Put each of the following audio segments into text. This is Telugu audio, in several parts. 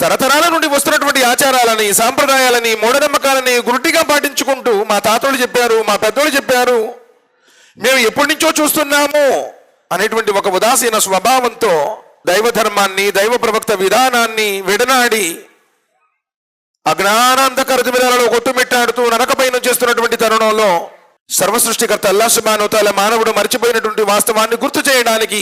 తరతరాల నుండి వస్తున్నటువంటి ఆచారాలని, సాంప్రదాయాలని, మూఢనమ్మకాలని గురుటిగా పాటించుకుంటూ మా తాతోళ్ళు చెప్పారు, మా పెద్దోళ్ళు చెప్పారు, మేము ఎప్పటి నుంచో చూస్తున్నాము అనేటువంటి ఒక ఉదాసీన స్వభావంతో దైవ ధర్మాన్ని, దైవ ప్రవక్త విధానాన్ని విడనాడి అజ్ఞానాంధకార దివిరాలలో కొట్టుమిట్టాడుతూ నరకపైన చేస్తున్నటువంటి తరుణంలో సర్వసృష్టికర్త అల్లాహ్ సుబ్హానహు వ తఆలా మానవుడు మర్చిపోయినటువంటి వాస్తవాన్ని గుర్తు చేయడానికి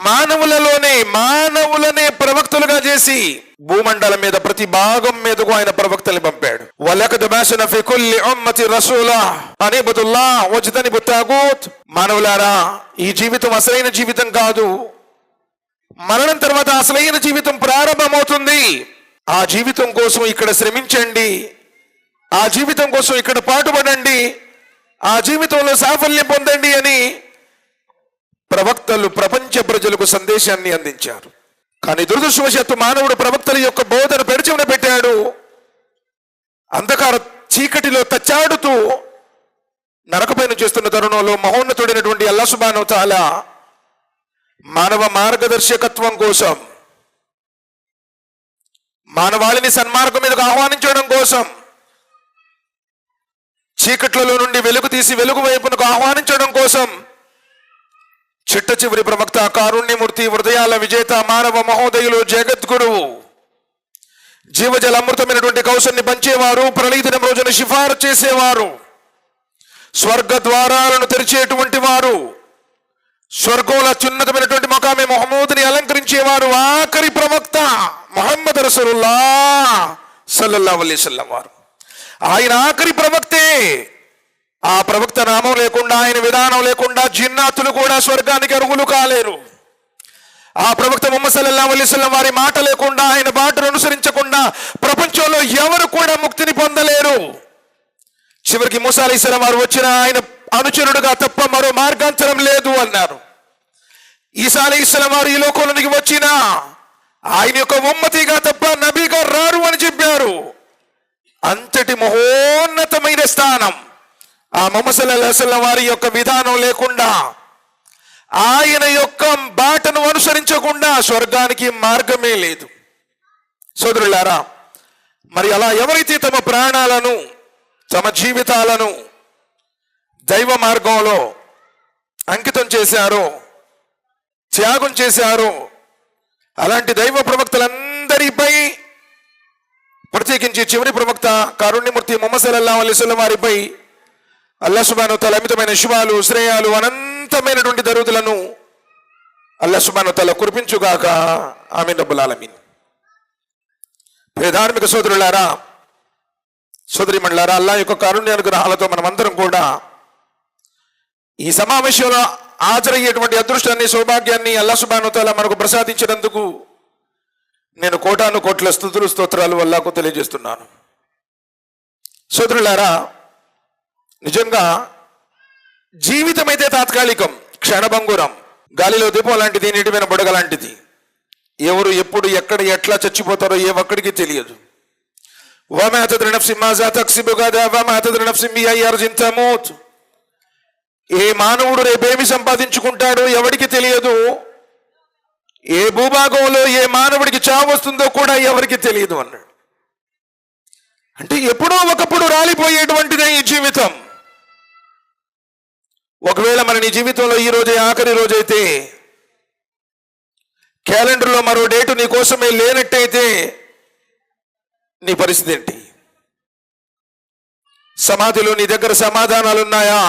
మానవులనే ప్రవక్తలుగా చేసి భూమండలం మీద ప్రతి భాగం మీదకు ఆయన ప్రవక్తల్ని పంపాడు. వలకద్ బఅస్నా ఫీ కుల్లి ఉమ్మతి రసూలా అన్ ఇబ్దుల్లాహ్ వజ్తనిబు తాగూత్. మానవులారా, ఈ జీవితం అసలైన జీవితం కాదు. మరణం తర్వాత అసలైన జీవితం ప్రారంభమవుతుంది. ఆ జీవితం కోసం ఇక్కడ శ్రమించండి, ఆ జీవితం కోసం ఇక్కడ పాటుపడండి, ఆ జీవితంలో సాఫల్యం పొందండి అని ప్రవక్తలు ప్రపంచ ప్రజలకు సందేశాన్ని అందించారు. కానీ దురదృష్టవశాత్తు మానవుడు ప్రవక్తల యొక్క బోధన పెడచెవిన పెట్టాడు. అంధకార చీకటిలో తచ్చాడుతూ నరకపైన చేస్తున్న తరుణంలో మహోన్నతుడైనటువంటి అల్లాహ్ సుబ్హానహు వ తఆలా మానవ మార్గదర్శకత్వం కోసం, మానవాళిని సన్మార్గం మీదకు ఆహ్వానించడం కోసం, చీకట్లలో నుండి వెలుగు తీసి వెలుగు వైపునకు ఆహ్వానించడం కోసం చిట్ట చివరి ప్రవక్త, కారుణ్యమూర్తి, హృదయాల విజేత, మానవ మహోదయులు, జగద్గురువు, జీవజల అమృతమైనటువంటి కౌశల్ని పంచేవారు, ప్రళయ దినం రోజున సిఫారసు చేసేవారు, స్వర్గ ద్వారాలను తెరిచేటువంటి వారు, స్వర్గంలో అత్యున్నతమైనటువంటి మకామే ముహమ్మద్ని అలంకరించేవారు, ఆఖరి ప్రవక్త ముహమ్మద్ రసూలుల్లాహ్ సల్లల్లాహు అలైహి వసల్లం వారు. ఆయన ఆఖరి ప్రవక్తే. ఆ ప్రవక్త నామం లేకుండా, ఆయన విధానం లేకుండా జిన్నాతులు కూడా స్వర్గానికి అర్హులు కాలేరు. ఆ ప్రవక్త ముహమ్మద్ సల్లల్లాహు అలైహి వసల్లం వారి మాట లేకుండా, ఆయన బాటను అనుసరించకుండా ప్రపంచంలో ఎవరు కూడా ముక్తిని పొందలేరు. చివరికి మూసా అలైహిస్సలాం వారు వచ్చిన ఆయన అనుచరుడుగా తప్ప మరో మార్గాంతరం లేదు అన్నారు. ఈసా అలైహిస్సలాం వారు ఈ లోకంలోనికి వచ్చిన ఆయన యొక్క ఉమ్మతిగా తప్ప నబీగా రారు అని చెప్పారు. అంతటి మహోన్నతమైన స్థానం ఆ ముహమ్మద్ సల్లల్లాహు అలైహి వసల్లం వారి యొక్క విధానం లేకుండా, ఆయన యొక్క బాటను అనుసరించకుండా స్వర్గానికి మార్గమే లేదు. సోదరులారా, మరి అలా ఎవరైతే తమ ప్రాణాలను, తమ జీవితాలను దైవ మార్గంలో అంకితం చేశారో, త్యాగం చేశారో, అలాంటి దైవ ప్రవక్తలందరిపై, ప్రత్యేకించి చివరి ప్రవక్త కారుణ్యమూర్తి ముహమ్మద్ సల్లల్లాహు అలైహి వసల్లం వారిపై అల్లాహ్ సుబ్హానహు వ తఆలా అమితమైన శుభాలు, శ్రేయాలు, అనంతమైనటువంటి దరుదులను అల్లాహ్ సుబ్హానహు వ తఆలా కురిపించుగాక. ఆమీన్ రబ్బుల్ ఆలమీన్. ధార్మిక సోదరులారా, సోదరిమణులారా, అల్లాహ్ యొక్క కారుణ్య అనుగ్రహాలతో మనమందరం కూడా ఈ సమావేశంలో హాజరయ్యేటువంటి అదృష్టాన్ని, సౌభాగ్యాన్ని అల్లాహ్ సుబ్హానహు వ తఆలా మనకు ప్రసాదించినందుకు నేను కోటాను కోట్ల స్తుతులు, స్తోత్రాలు అల్లాహ్కు తెలియజేస్తున్నాను. సోదరులారా, నిజంగా జీవితం అయితే తాత్కాలికం, క్షణభంగురం, గాలిలో దీపం లాంటిది, నీటిమైన బుడగ లాంటిది. ఎవరు ఎప్పుడు ఎక్కడ ఎట్లా చచ్చిపోతారో ఏ ఒక్కడికి తెలియదు. వమా తద్రి నఫ్సి మాజా తక్సిబు గదా వమా తద్రి నఫ్సి బిఅయ్యి అర్జిన్ తమూత్. ఏ మానవుడు రేపేమి సంపాదించుకుంటాడో ఎవరికి తెలియదు. ఏ భూభాగంలో ఏ మానవుడికి చావు వస్తుందో కూడా ఎవరికి తెలియదు అన్నాడు. అంటే ఎప్పుడో ఒకప్పుడు రాలిపోయేటువంటిదే ఈ జీవితం. ఒకవేళ మన నీ జీవితంలో ఈ రోజే ఆఖరి రోజైతే, క్యాలెండర్లో మరో డేటు నీ కోసమే లేనట్టయితే నీ పరిస్థితి ఏంటి? సమాధిలో నీ దగ్గర సమాధానాలున్నాయా?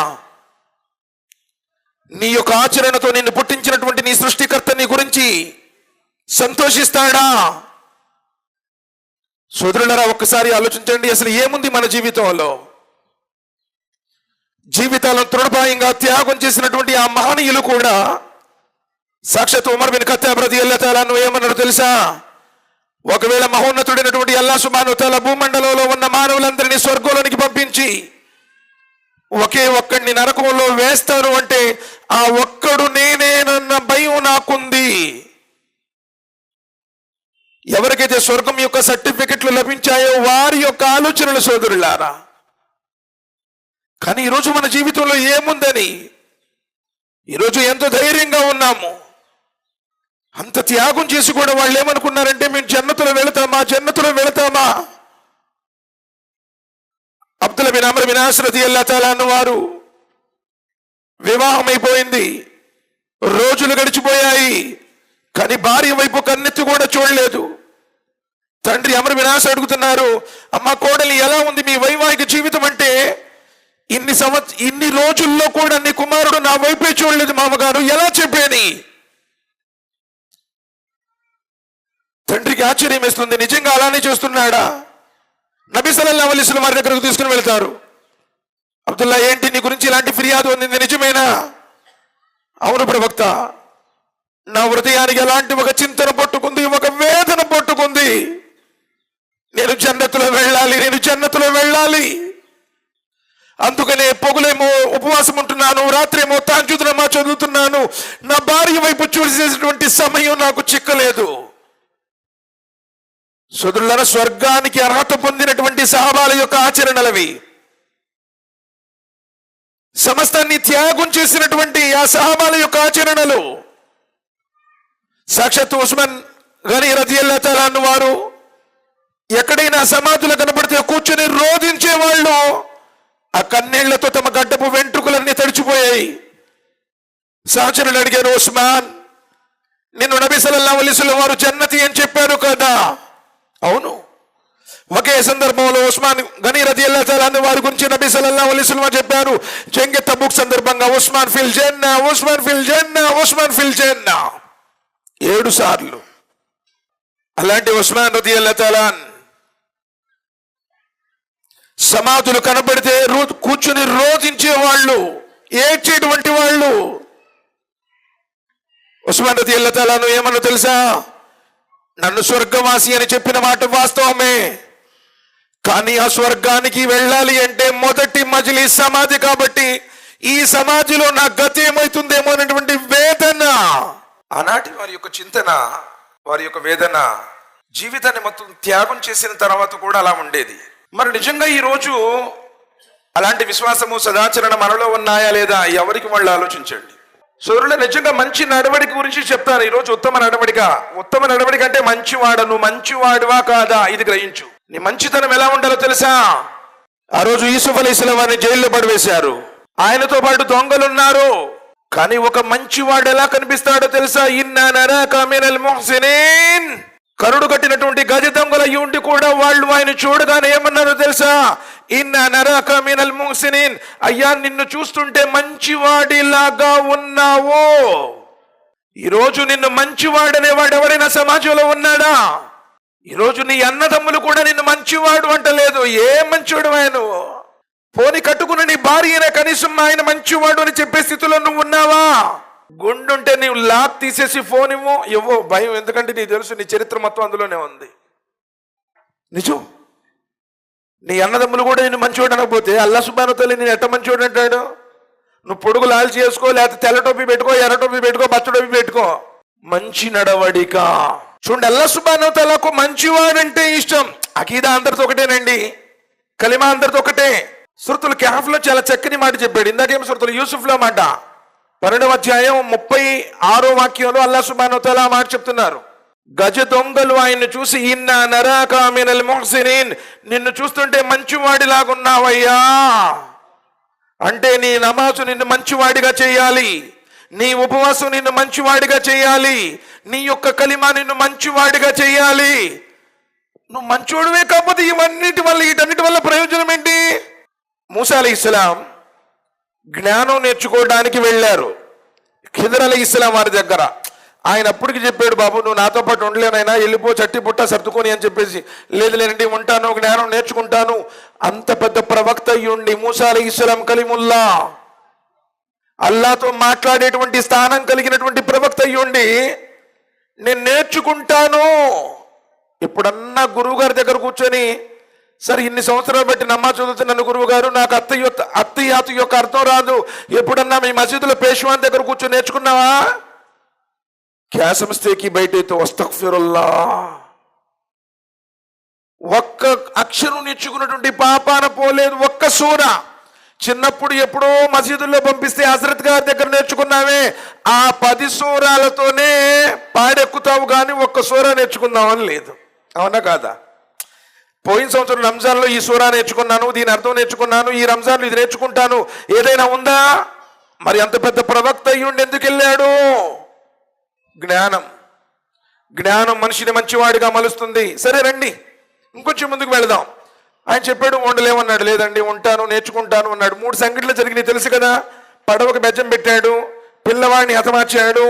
నీ యొక్క ఆచరణతో నిన్ను పుట్టించినటువంటి నీ సృష్టికర్త నీ గురించి సంతోషిస్తాడా? సోదరులారా, ఒక్కసారి ఆలోచించండి. అసలు ఏముంది మన జీవితంలో? జీవితాలను తృణప్రాయంగా త్యాగం చేసినటువంటి ఆ మహనీయులు కూడా, సాక్షాత్ ఉమర్ బిన్ ఖత్తాబ్ రదియల్లాహు తఆలా అన్హు ఏమన్నారో తెలుసా? ఒకవేళ మహోన్నతుడైనటువంటి అల్లాహ్ సుబ్హానహు వ తఆలా భూమండలంలో ఉన్న మానవులందరినీ స్వర్గంలోనికి పంపించి ఒకే ఒక్కడిని నరకంలో వేస్తారు అంటే ఆ ఒక్కడు నేనేనన్న భయం నాకుంది. ఎవరికైతే స్వర్గం యొక్క సర్టిఫికెట్లు లభించాయో వారి యొక్క ఆలోచనలు సోదరులారా. కానీ ఈరోజు మన జీవితంలో ఏముందని, ఈరోజు ఎంతో ధైర్యంగా ఉన్నాము, అంత త్యాగం చేసి కూడా వాళ్ళు ఏమనుకున్నారంటే మేము జన్నతులో వెళతామా. అబ్దుల్లా బిన్ అమ్ర్ బిన్ ఆస్ రదియల్లాహు తఆలా అన్హు వారు వివాహం అయిపోయింది, రోజులు గడిచిపోయాయి, కానీ భార్య వైపు కన్నెత్తి కూడా చూడలేదు. తండ్రి అమ్ర్ బిన్ ఆస్ అడుగుతున్నారు, అమ్మ కోడలి ఎలా ఉంది మీ వైవాహిక జీవితం అంటే, ఇన్ని రోజుల్లో కూడా నీ కుమారుడు నా వైపే చూడలేదు మామగారు, ఎలా చెప్పేని? తండ్రికి ఆశ్చర్యం వేస్తుంది, నిజంగా అలానే చేస్తున్నాడా? నబీ సల్లల్లాహు అలైహి వసల్లం వారి దగ్గరకు తీసుకుని వెళ్తారు. అబ్దుల్లా, ఏంటి నీ గురించి ఇలాంటి ఫిర్యాదు అందింది, నిజమేనా? అవును ప్రవక్త, నా హృదయానికి ఎలాంటి ఒక చింతన పట్టుకుంది, ఒక వేదన పట్టుకుంది. నేను జన్నతులో వెళ్ళాలి. అందుకనే పొగులేమో ఉపవాసం ఉంటున్నాను, రాత్రేమో తహజ్జుద్ నమాజ్ చదువుతున్నాను. నా భార్య వైపు చూసేటువంటి సమయం నాకు చిక్కలేదు. సోదరులారా, స్వర్గానికి అర్హత పొందినటువంటి సహాబాల యొక్క ఆచరణలవి. సమస్తాన్ని త్యాగం చేసినటువంటి ఆ సహాబాల యొక్క ఆచరణలు. సాక్షాత్ ఉస్మాన్ గనీ రదియల్లాహు తఆలా అన్హు వారు ఎక్కడైనా సమాధులు కనబడితే కూర్చొని రోధించేవాళ్ళు. ఆ కన్నీళ్లతో తమ గడ్డపు వెంట్రుకలన్నీ తడిచిపోయాయి. సహచరులు అడిగారు, ఉస్మాన్, నిన్ను నబీ సల్లల్లాహు అలైహి వసల్లం వారు జన్నతి అని చెప్పారు కదా? అవును. ఒకే సందర్భంలో ఉస్మాన్ గనీ రదియల్లాహు తఆలా అన్హు వారి గురించి నబీ సల్లల్లాహు అలైహి వసల్లం చెప్పారు. జంగే తబూక్ సందర్భంగా ఉస్మాన్ ఫిల్ జన్నా, 7 సార్లు. అలాంటి ఉస్మాన్ రదియల్లాహు తఆలా సమాధులు కనబడితే కూర్చుని రోధించే వాళ్ళు, ఏడ్చేటువంటి వాళ్ళు. ఉస్మాన్ రదియల్లాహు తఆలా ఏమన్నా తెలుసా? నన్ను స్వర్గవాసి అని చెప్పిన మాట వాస్తవమే, కానీ ఆ స్వర్గానికి వెళ్ళాలి అంటే మొదటి మజిలీస్ సమాధి కాబట్టి ఈ సమాధిలో నా గతి ఏమవుతుందేమో అనేటువంటి వేదన. ఆనాటి వారి యొక్క చింతన, వారి యొక్క వేదన జీవితాన్ని మొత్తం త్యాగం చేసిన తర్వాత కూడా అలా ఉండేది. మరి నిజంగా ఈ రోజు అలాంటి విశ్వాసము, సదాచరణ మనలో ఉన్నాయా లేదా? ఎవరికి వాళ్ళు ఆలోచించండి. సోదరులు, నిజంగా మంచి నడవడిక గురించి చెప్తాను ఈరోజు. ఉత్తమ నడవడిక అంటే మంచివాడు. నువ్వు మంచివాడువా కాదా ఇది గ్రహించు. నీ మంచితనం ఎలా ఉండాలో తెలుసా? ఆ రోజు యూసుఫ్ అలైహిస్సలాం వారిని జైల్లో పడివేశారు. ఆయనతో పాటు దొంగలున్నారు. కానీ ఒక మంచివాడు ఎలా కనిపిస్తాడో తెలుసా? ఇన్నా నరాక మినల్ ముహ్సినీన్. కరుడు కట్టినటువంటి గజ దొంగలు అయ్యి ఉండి కూడా వాళ్ళు ఆయన చూడగానే ఏమన్నారో తెలుసా? ఇన్నా నరాక మినల్ ముహ్సినీన్. అయ్యా, నిన్ను చూస్తుంటే మంచివాడిలాగా ఉన్నావు. ఈరోజు నిన్ను మంచివాడనేవాడు ఎవరైనా సమాజంలో ఉన్నాడా? ఈరోజు నీ అన్నదమ్ములు కూడా నిన్ను మంచివాడు అంటలేదు. ఏ మంచివాడు ఆయన? పోని కట్టుకున్న నీ భార్యనే కనీసం ఆయన మంచివాడు అని చెప్పే స్థితిలో నువ్వు ఉన్నావా? గుండుంటే నీవు లాక్ తీసేసి ఫోన్ ఇవ్వో భయం. ఎందుకంటే నీకు తెలుసు నీ చరిత్ర మొత్తం అందులోనే ఉంది. నిజం. నీ అన్నదమ్ములు కూడా నేను మంచివాడు అనకపోతే అల్లాహ్ సుబ్హానహు వ తఆలా నేను ఎట్ట మంచివాడు అంటాడు? నువ్వు పొడుగు లాల్ చేసుకో, లేకపోతే తెల్ల టోపీ పెట్టుకో, ఎర్ర టోపీ పెట్టుకో, పచ్చ టోపీ పెట్టుకో. మంచి నడవడిక. చూడండి, అల్లాహ్ సుబ్హానహు వ తఆలాకు మంచివాడంటే ఇష్టం. అకీదా అందరితో ఒకటేనండి, కలిమా అందరితో ఒకటే. సూరతుల్ కహఫ్ లో చాలా చక్కని మాట చెప్పాడు. ఇందాకేమో సూరతుల్ యూసుఫ్ లో మాట 12వ అధ్యాయం 36వ వాక్యంలో అల్లాహ్ సుబ్హానహు వ తఆలా మాట చెప్తున్నారు. గజ దొంగలు ఆయన్ని చూసి ఇన్నా నరాక మినల్ ముహ్సినీన్, నిన్ను చూస్తుంటే మంచివాడిలాగున్నావయ్యా. అంటే నీ నమాజు నిన్ను మంచివాడిగా చేయాలి, నీ ఉపవాసం నిన్ను మంచివాడిగా చేయాలి, నీ యొక్క కలిమా నిన్ను మంచివాడిగా చేయాలి. నువ్వు మంచోడువే కాకపోతే వీటన్నిటి వల్ల ప్రయోజనం ఏంటి? మూసా అలైహిస్సలాం జ్ఞానం నేర్చుకోవడానికి వెళ్ళారు ఖిదర్ అలైహిస్సలాం వారి దగ్గర. ఆయన అప్పటికి చెప్పాడు, బాబు నువ్వు నాతో పాటు ఉండలేనైనా, వెళ్ళిపో, చట్టి పుట్ట సర్దుకొని అని చెప్పేసి. లేదులేనండి, ఉంటాను, జ్ఞానం నేర్చుకుంటాను. అంత పెద్ద ప్రవక్త అయ్యుండి మూసా అలైహిస్సలాం కలీముల్లా, అల్లాతో మాట్లాడేటువంటి స్థానం కలిగినటువంటి ప్రవక్త అయ్యుండి నేను నేర్చుకుంటాను. ఎప్పుడన్నా గురువు గారి దగ్గర కూర్చొని, సరే ఇన్ని సంవత్సరాలు బట్టి నమాజ్ చదువుతున్నాను గురువు గారు, నాకు అత్తయ్యాతు యొక్క అర్థం రాదు, ఎప్పుడన్నా మీ మసీదులో పేష్వాన్ దగ్గర కూర్చొని నేర్చుకున్నావా? క్యా సమస్తేకి బయటతో అస్తగ్ఫిరుల్లా. ఒక్క అక్షరం నేర్చుకున్నటువంటి పాపాన పోలేదు. ఒక్క సూర చిన్నప్పుడు ఎప్పుడో మసీదుల్లో పంపిస్తే హజరత్ గారి దగ్గర నేర్చుకున్నావే, ఆ 10 సూరాలతోనే పాడెక్కుతావు కానీ ఒక్క సూరా నేర్చుకుందామని లేదు. అవునా కాదా? పోయిన సంవత్సరం రంజాన్లో ఈ సూరా నేర్చుకున్నాను, దీని అర్థం నేర్చుకున్నాను, ఈ రంజాన్లో ఇది నేర్చుకుంటాను, ఏదైనా ఉందా? మరి అంత పెద్ద ప్రవక్త అయ్యుండి ఎందుకు వెళ్ళాడు? జ్ఞానం మనిషిని మంచివాడిగా మలుస్తుంది. సరే రండి ఇంకొంచెం ముందుకు వెళదాం. ఆయన చెప్పాడు ఉండలేమన్నాడు. లేదండి ఉంటాను, నేర్చుకుంటాను అన్నాడు. 3 సంఘటనలు జరిగినాయి తెలుసు కదా. పడవకు బెజ్జం పెట్టాడు, పిల్లవాడిని హతమార్చాడు,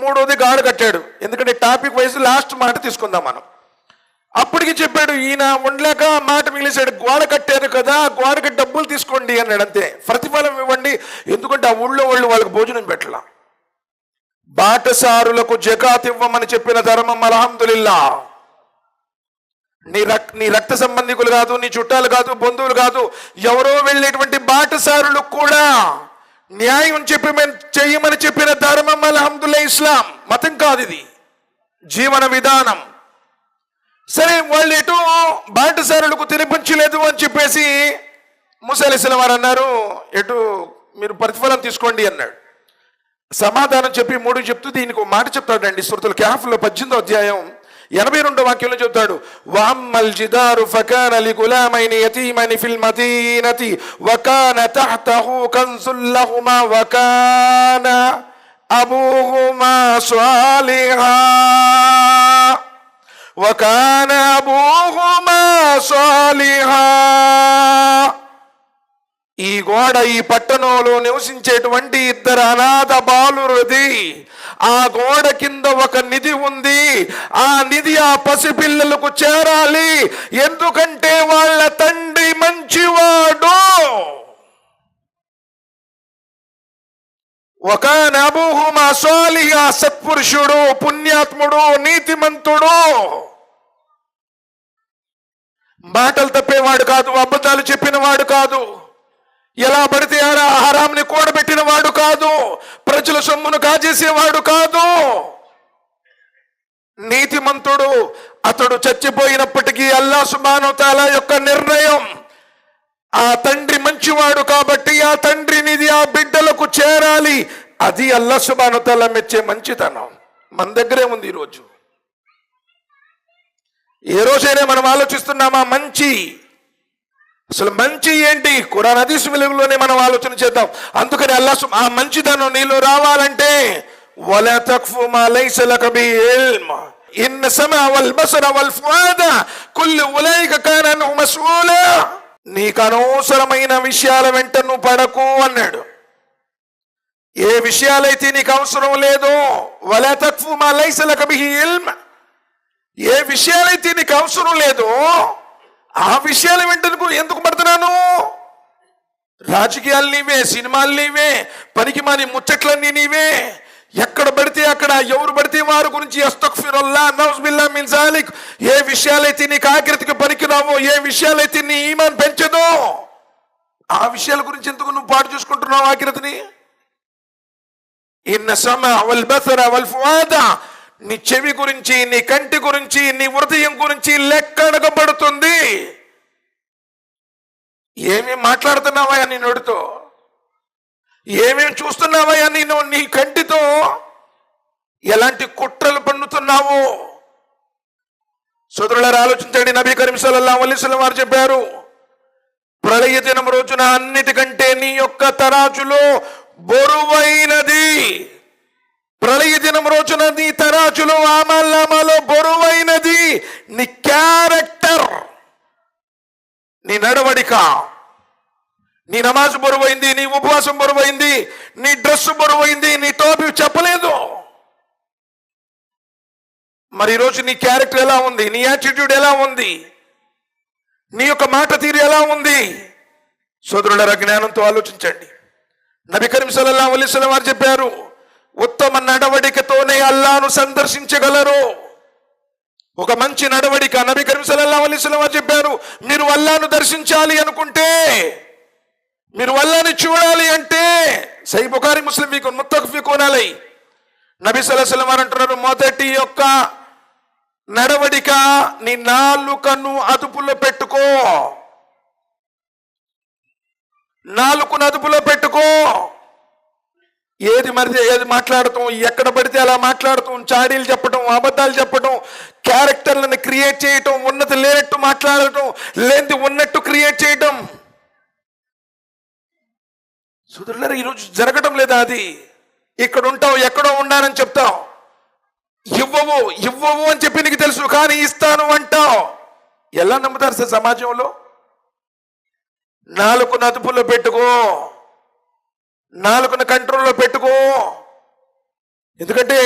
3వది గాడు కట్టాడు. ఎందుకంటే టాపిక్ వైజ్ లాస్ట్ మాట తీసుకుందాం మనం. అప్పటికి చెప్పాడు ఈయన ఉండలేక మాట మిగిలేశాడు. గోడ కట్టారు కదా, గోడకి డబ్బులు తీసుకోండి అన్నాడు. అంతే, ప్రతిఫలం ఇవ్వండి. ఎందుకంటే ఆ ఊళ్ళో వాళ్ళు వాళ్ళకి భోజనం పెట్టాల. బాటసారులకు జకాత్ ఇవ్వమని చెప్పిన ధర్మం అల్హమ్దులిల్లా. నీ రక్త సంబంధికులు కాదు, నీ చుట్టాలు కాదు, బంధువులు కాదు, ఎవరో వెళ్ళేటువంటి బాటసారులకు కూడా న్యాయం చెయ్యమని చెప్పిన ధర్మం అల్హమ్దులిల్లా. ఇస్లాం మతం కాదు, ఇది జీవన విధానం. సరే వాళ్ళు ఎటు బాటసారులకు తినిపించలేదు అని చెప్పేసి మూసా అలైహిస్సలాం వారు అన్నారు, ఎటు మీరు ప్రతిఫలం తీసుకోండి అన్నాడు. సమాధానం చెప్పి 3 చెప్తూ దీనికి ఒక మాట చెప్తాడండి. సూరతుల్ కహఫ్లో 18వ అధ్యాయం 82వ వాక్యంలో చెప్తాడు, వఅమ్మల్ జిదారు ఫకాన లిగులామైని యతీమైని ఫిల్ మదీనతి వకాన తహతహు కన్జుల్ లహుమా వకాన అబూహుమా సాలిహా వకాన అబూహుమా సాలిహా. ఈ గోడ ఈ పట్టణంలో నివసించేటువంటి 2 అనాథ బాలురది. ఆ గోడ కింద ఒక నిధి ఉంది. ఆ నిధి ఆ పసిపిల్లలకు చేరాలి, ఎందుకంటే వాళ్ళ తండ్రి మంచివాడు. వకాన అబూహుమా సాలిహా, సత్పురుషుడు, పుణ్యాత్ముడు, నీతిమంతుడు, మాటలు తప్పేవాడు కాదు, అబద్ధాలు చెప్పినవాడు కాదు, ఎలా పడితే అలా హరాంని కూడబెట్టిన వాడు కాదు, ప్రజల సొమ్మును కాజేసేవాడు కాదు, నీతిమంతుడు. అతడు చచ్చిపోయినప్పటికీ అల్లాహ్ సుబ్హానహు వ తఆలా యొక్క నిర్ణయం, ఆ తండ్రి మంచివాడు కాబట్టి ఆ తండ్రి నిధి ఆ బిడ్డలకు చేరాలి. అది అల్లాహ్ సుబ్హానహు వ తఆలా మెచ్చే మంచితనం. మన దగ్గరే ఉంది. ఈరోజు ఏ రోజైనా మనం ఆలోచిస్తున్నామా మంచి? అసలు మంచి ఏంటి? ఖురాన్ హదీస్ వెలుగులోనే మనం ఆలోచన చేద్దాం. అందుకని అల్లాహ్ ఆ మంచితనం నీలో రావాలంటే వలా తఖ్ఫు మా లైస లక బిహి ఇల్మ్ ఇన్న సమఅ వల్ బసర వల్ ఫుఆద కుల్లు ఉలైక కాన అన్హు మస్ఊలా. నీకు అనవసరమైన విషయాల వెంట నువ్వు పడకు అన్నాడు. ఏ విషయాలైతే నీకు అవసరం లేదో, వలా తఖ్ఫు మా లైస లక బిహి ఇల్మ్, ఏ విషయాలైతే నీకు అవసరం లేదో ఆ విషయాల వెంట ఎందుకు పడుతున్నాను? రాజకీయాలు నీవే, సినిమాలు నీవే, పనికి మాని ముచ్చట్లన్నీ నీవే. ఎక్కడ పడితే అక్కడ ఎవరు పడితే వారి గురించి అస్తగ్ఫిరుల్లాహ్ నౌజుబిల్లాహ్ మిన్ జాలిక్. ఏ విషయాలైతే నీకు ఆఖరితికి పనికిరావో, ఏ విషయాలైతే నీ ఈమాన్ పెంచదో, ఆ విషయాల గురించి ఎందుకు నువ్వు పాటు చూసుకుంటున్నావు ఆఖరితిని? ఇన్న సమఅ వల్ బసర వల్ ఫుఆద, నీ చెవి గురించి, నీ కంటి గురించి, నీ హృదయం గురించి లెక్క అడగబడుతుంది. ఏమేం మాట్లాడుతున్నావా నీ నోటితో? ఏమేం చూస్తున్నావా నీ కంటితో? ఎలాంటి కుట్రలు పన్నుతున్నావు? సోదరులారా ఆలోచించండి. నబీ కరీం సల్లల్లాహు అలైహి వసల్లం వారు చెప్పారు, ప్రళయ దినం రోజున అన్నిటికంటే నీ యొక్క తరాజులో బరువైనది, ప్రళయ దినం రోజున నీ తరాజులో ఆమల్నామాలో బరువైనది నీ క్యారెక్టర్, నీ నడవడిక. నీ నమాజ్ బరువైంది, నీ ఉపవాసం బరువైంది, నీ డ్రెస్ బరువైంది, నీ టోపీ చెప్పలేదు. మరి ఈరోజు నీ క్యారెక్టర్ ఎలా ఉంది? నీ యాటిట్యూడ్ ఎలా ఉంది? నీ యొక్క మాట తీరు ఎలా ఉంది? సోదరులారా జ్ఞానంతో ఆలోచించండి. నబీ కరీం సల్లల్లాహు అలైహి వసల్లం వారు చెప్పారు, ఉత్తమ నడవడికతోనే అల్లాహ్ను సందర్శించగలరు. ఒక మంచి నడవడిక. నబీ కరీం సల్లల్లాహు అలైహి వసల్లం వారు చెప్పారు, మీరు అల్లాహ్ను దర్శించాలి అనుకుంటే, మీరు అల్లాహ్ని చూడాలి అంటే, సహీహ్ బుఖారీ ముస్లిం మీకు ముత్తఫిఖూన్ అలైహి, నబీ సల్లల్లాహు అలైహి వసల్లం వారు అంటున్నారు, మొదటి యొక్క నడవడిక నీ నాలుకను అదుపులో పెట్టుకో. నాలుకను అదుపులో పెట్టుకో. ఏది మాట్లాడటం, ఎక్కడ పడితే అలా మాట్లాడటం, చాడీలు చెప్పడం, అబద్ధాలు చెప్పడం, క్యారెక్టర్లను క్రియేట్ చేయటం, ఉన్నది లేనట్టు మాట్లాడటం, లేనిది ఉన్నట్టు క్రియేట్ చేయటం. సోదరులారా, ఈరోజు జరగడం లేదా? అది ఇక్కడ ఉంటావు, ఎక్కడో ఉన్నానని చెప్తావు, ఇవ్వవు అని చెప్పి నీకు తెలుసు, కానీ ఇస్తాను అంటావు. ఎలా నమ్ముతారు సార్ సమాజంలో? నాలుకను అదుపులో పెట్టుకో, నాలుకను కంట్రోల్లో పెట్టుకో. ఎందుకంటే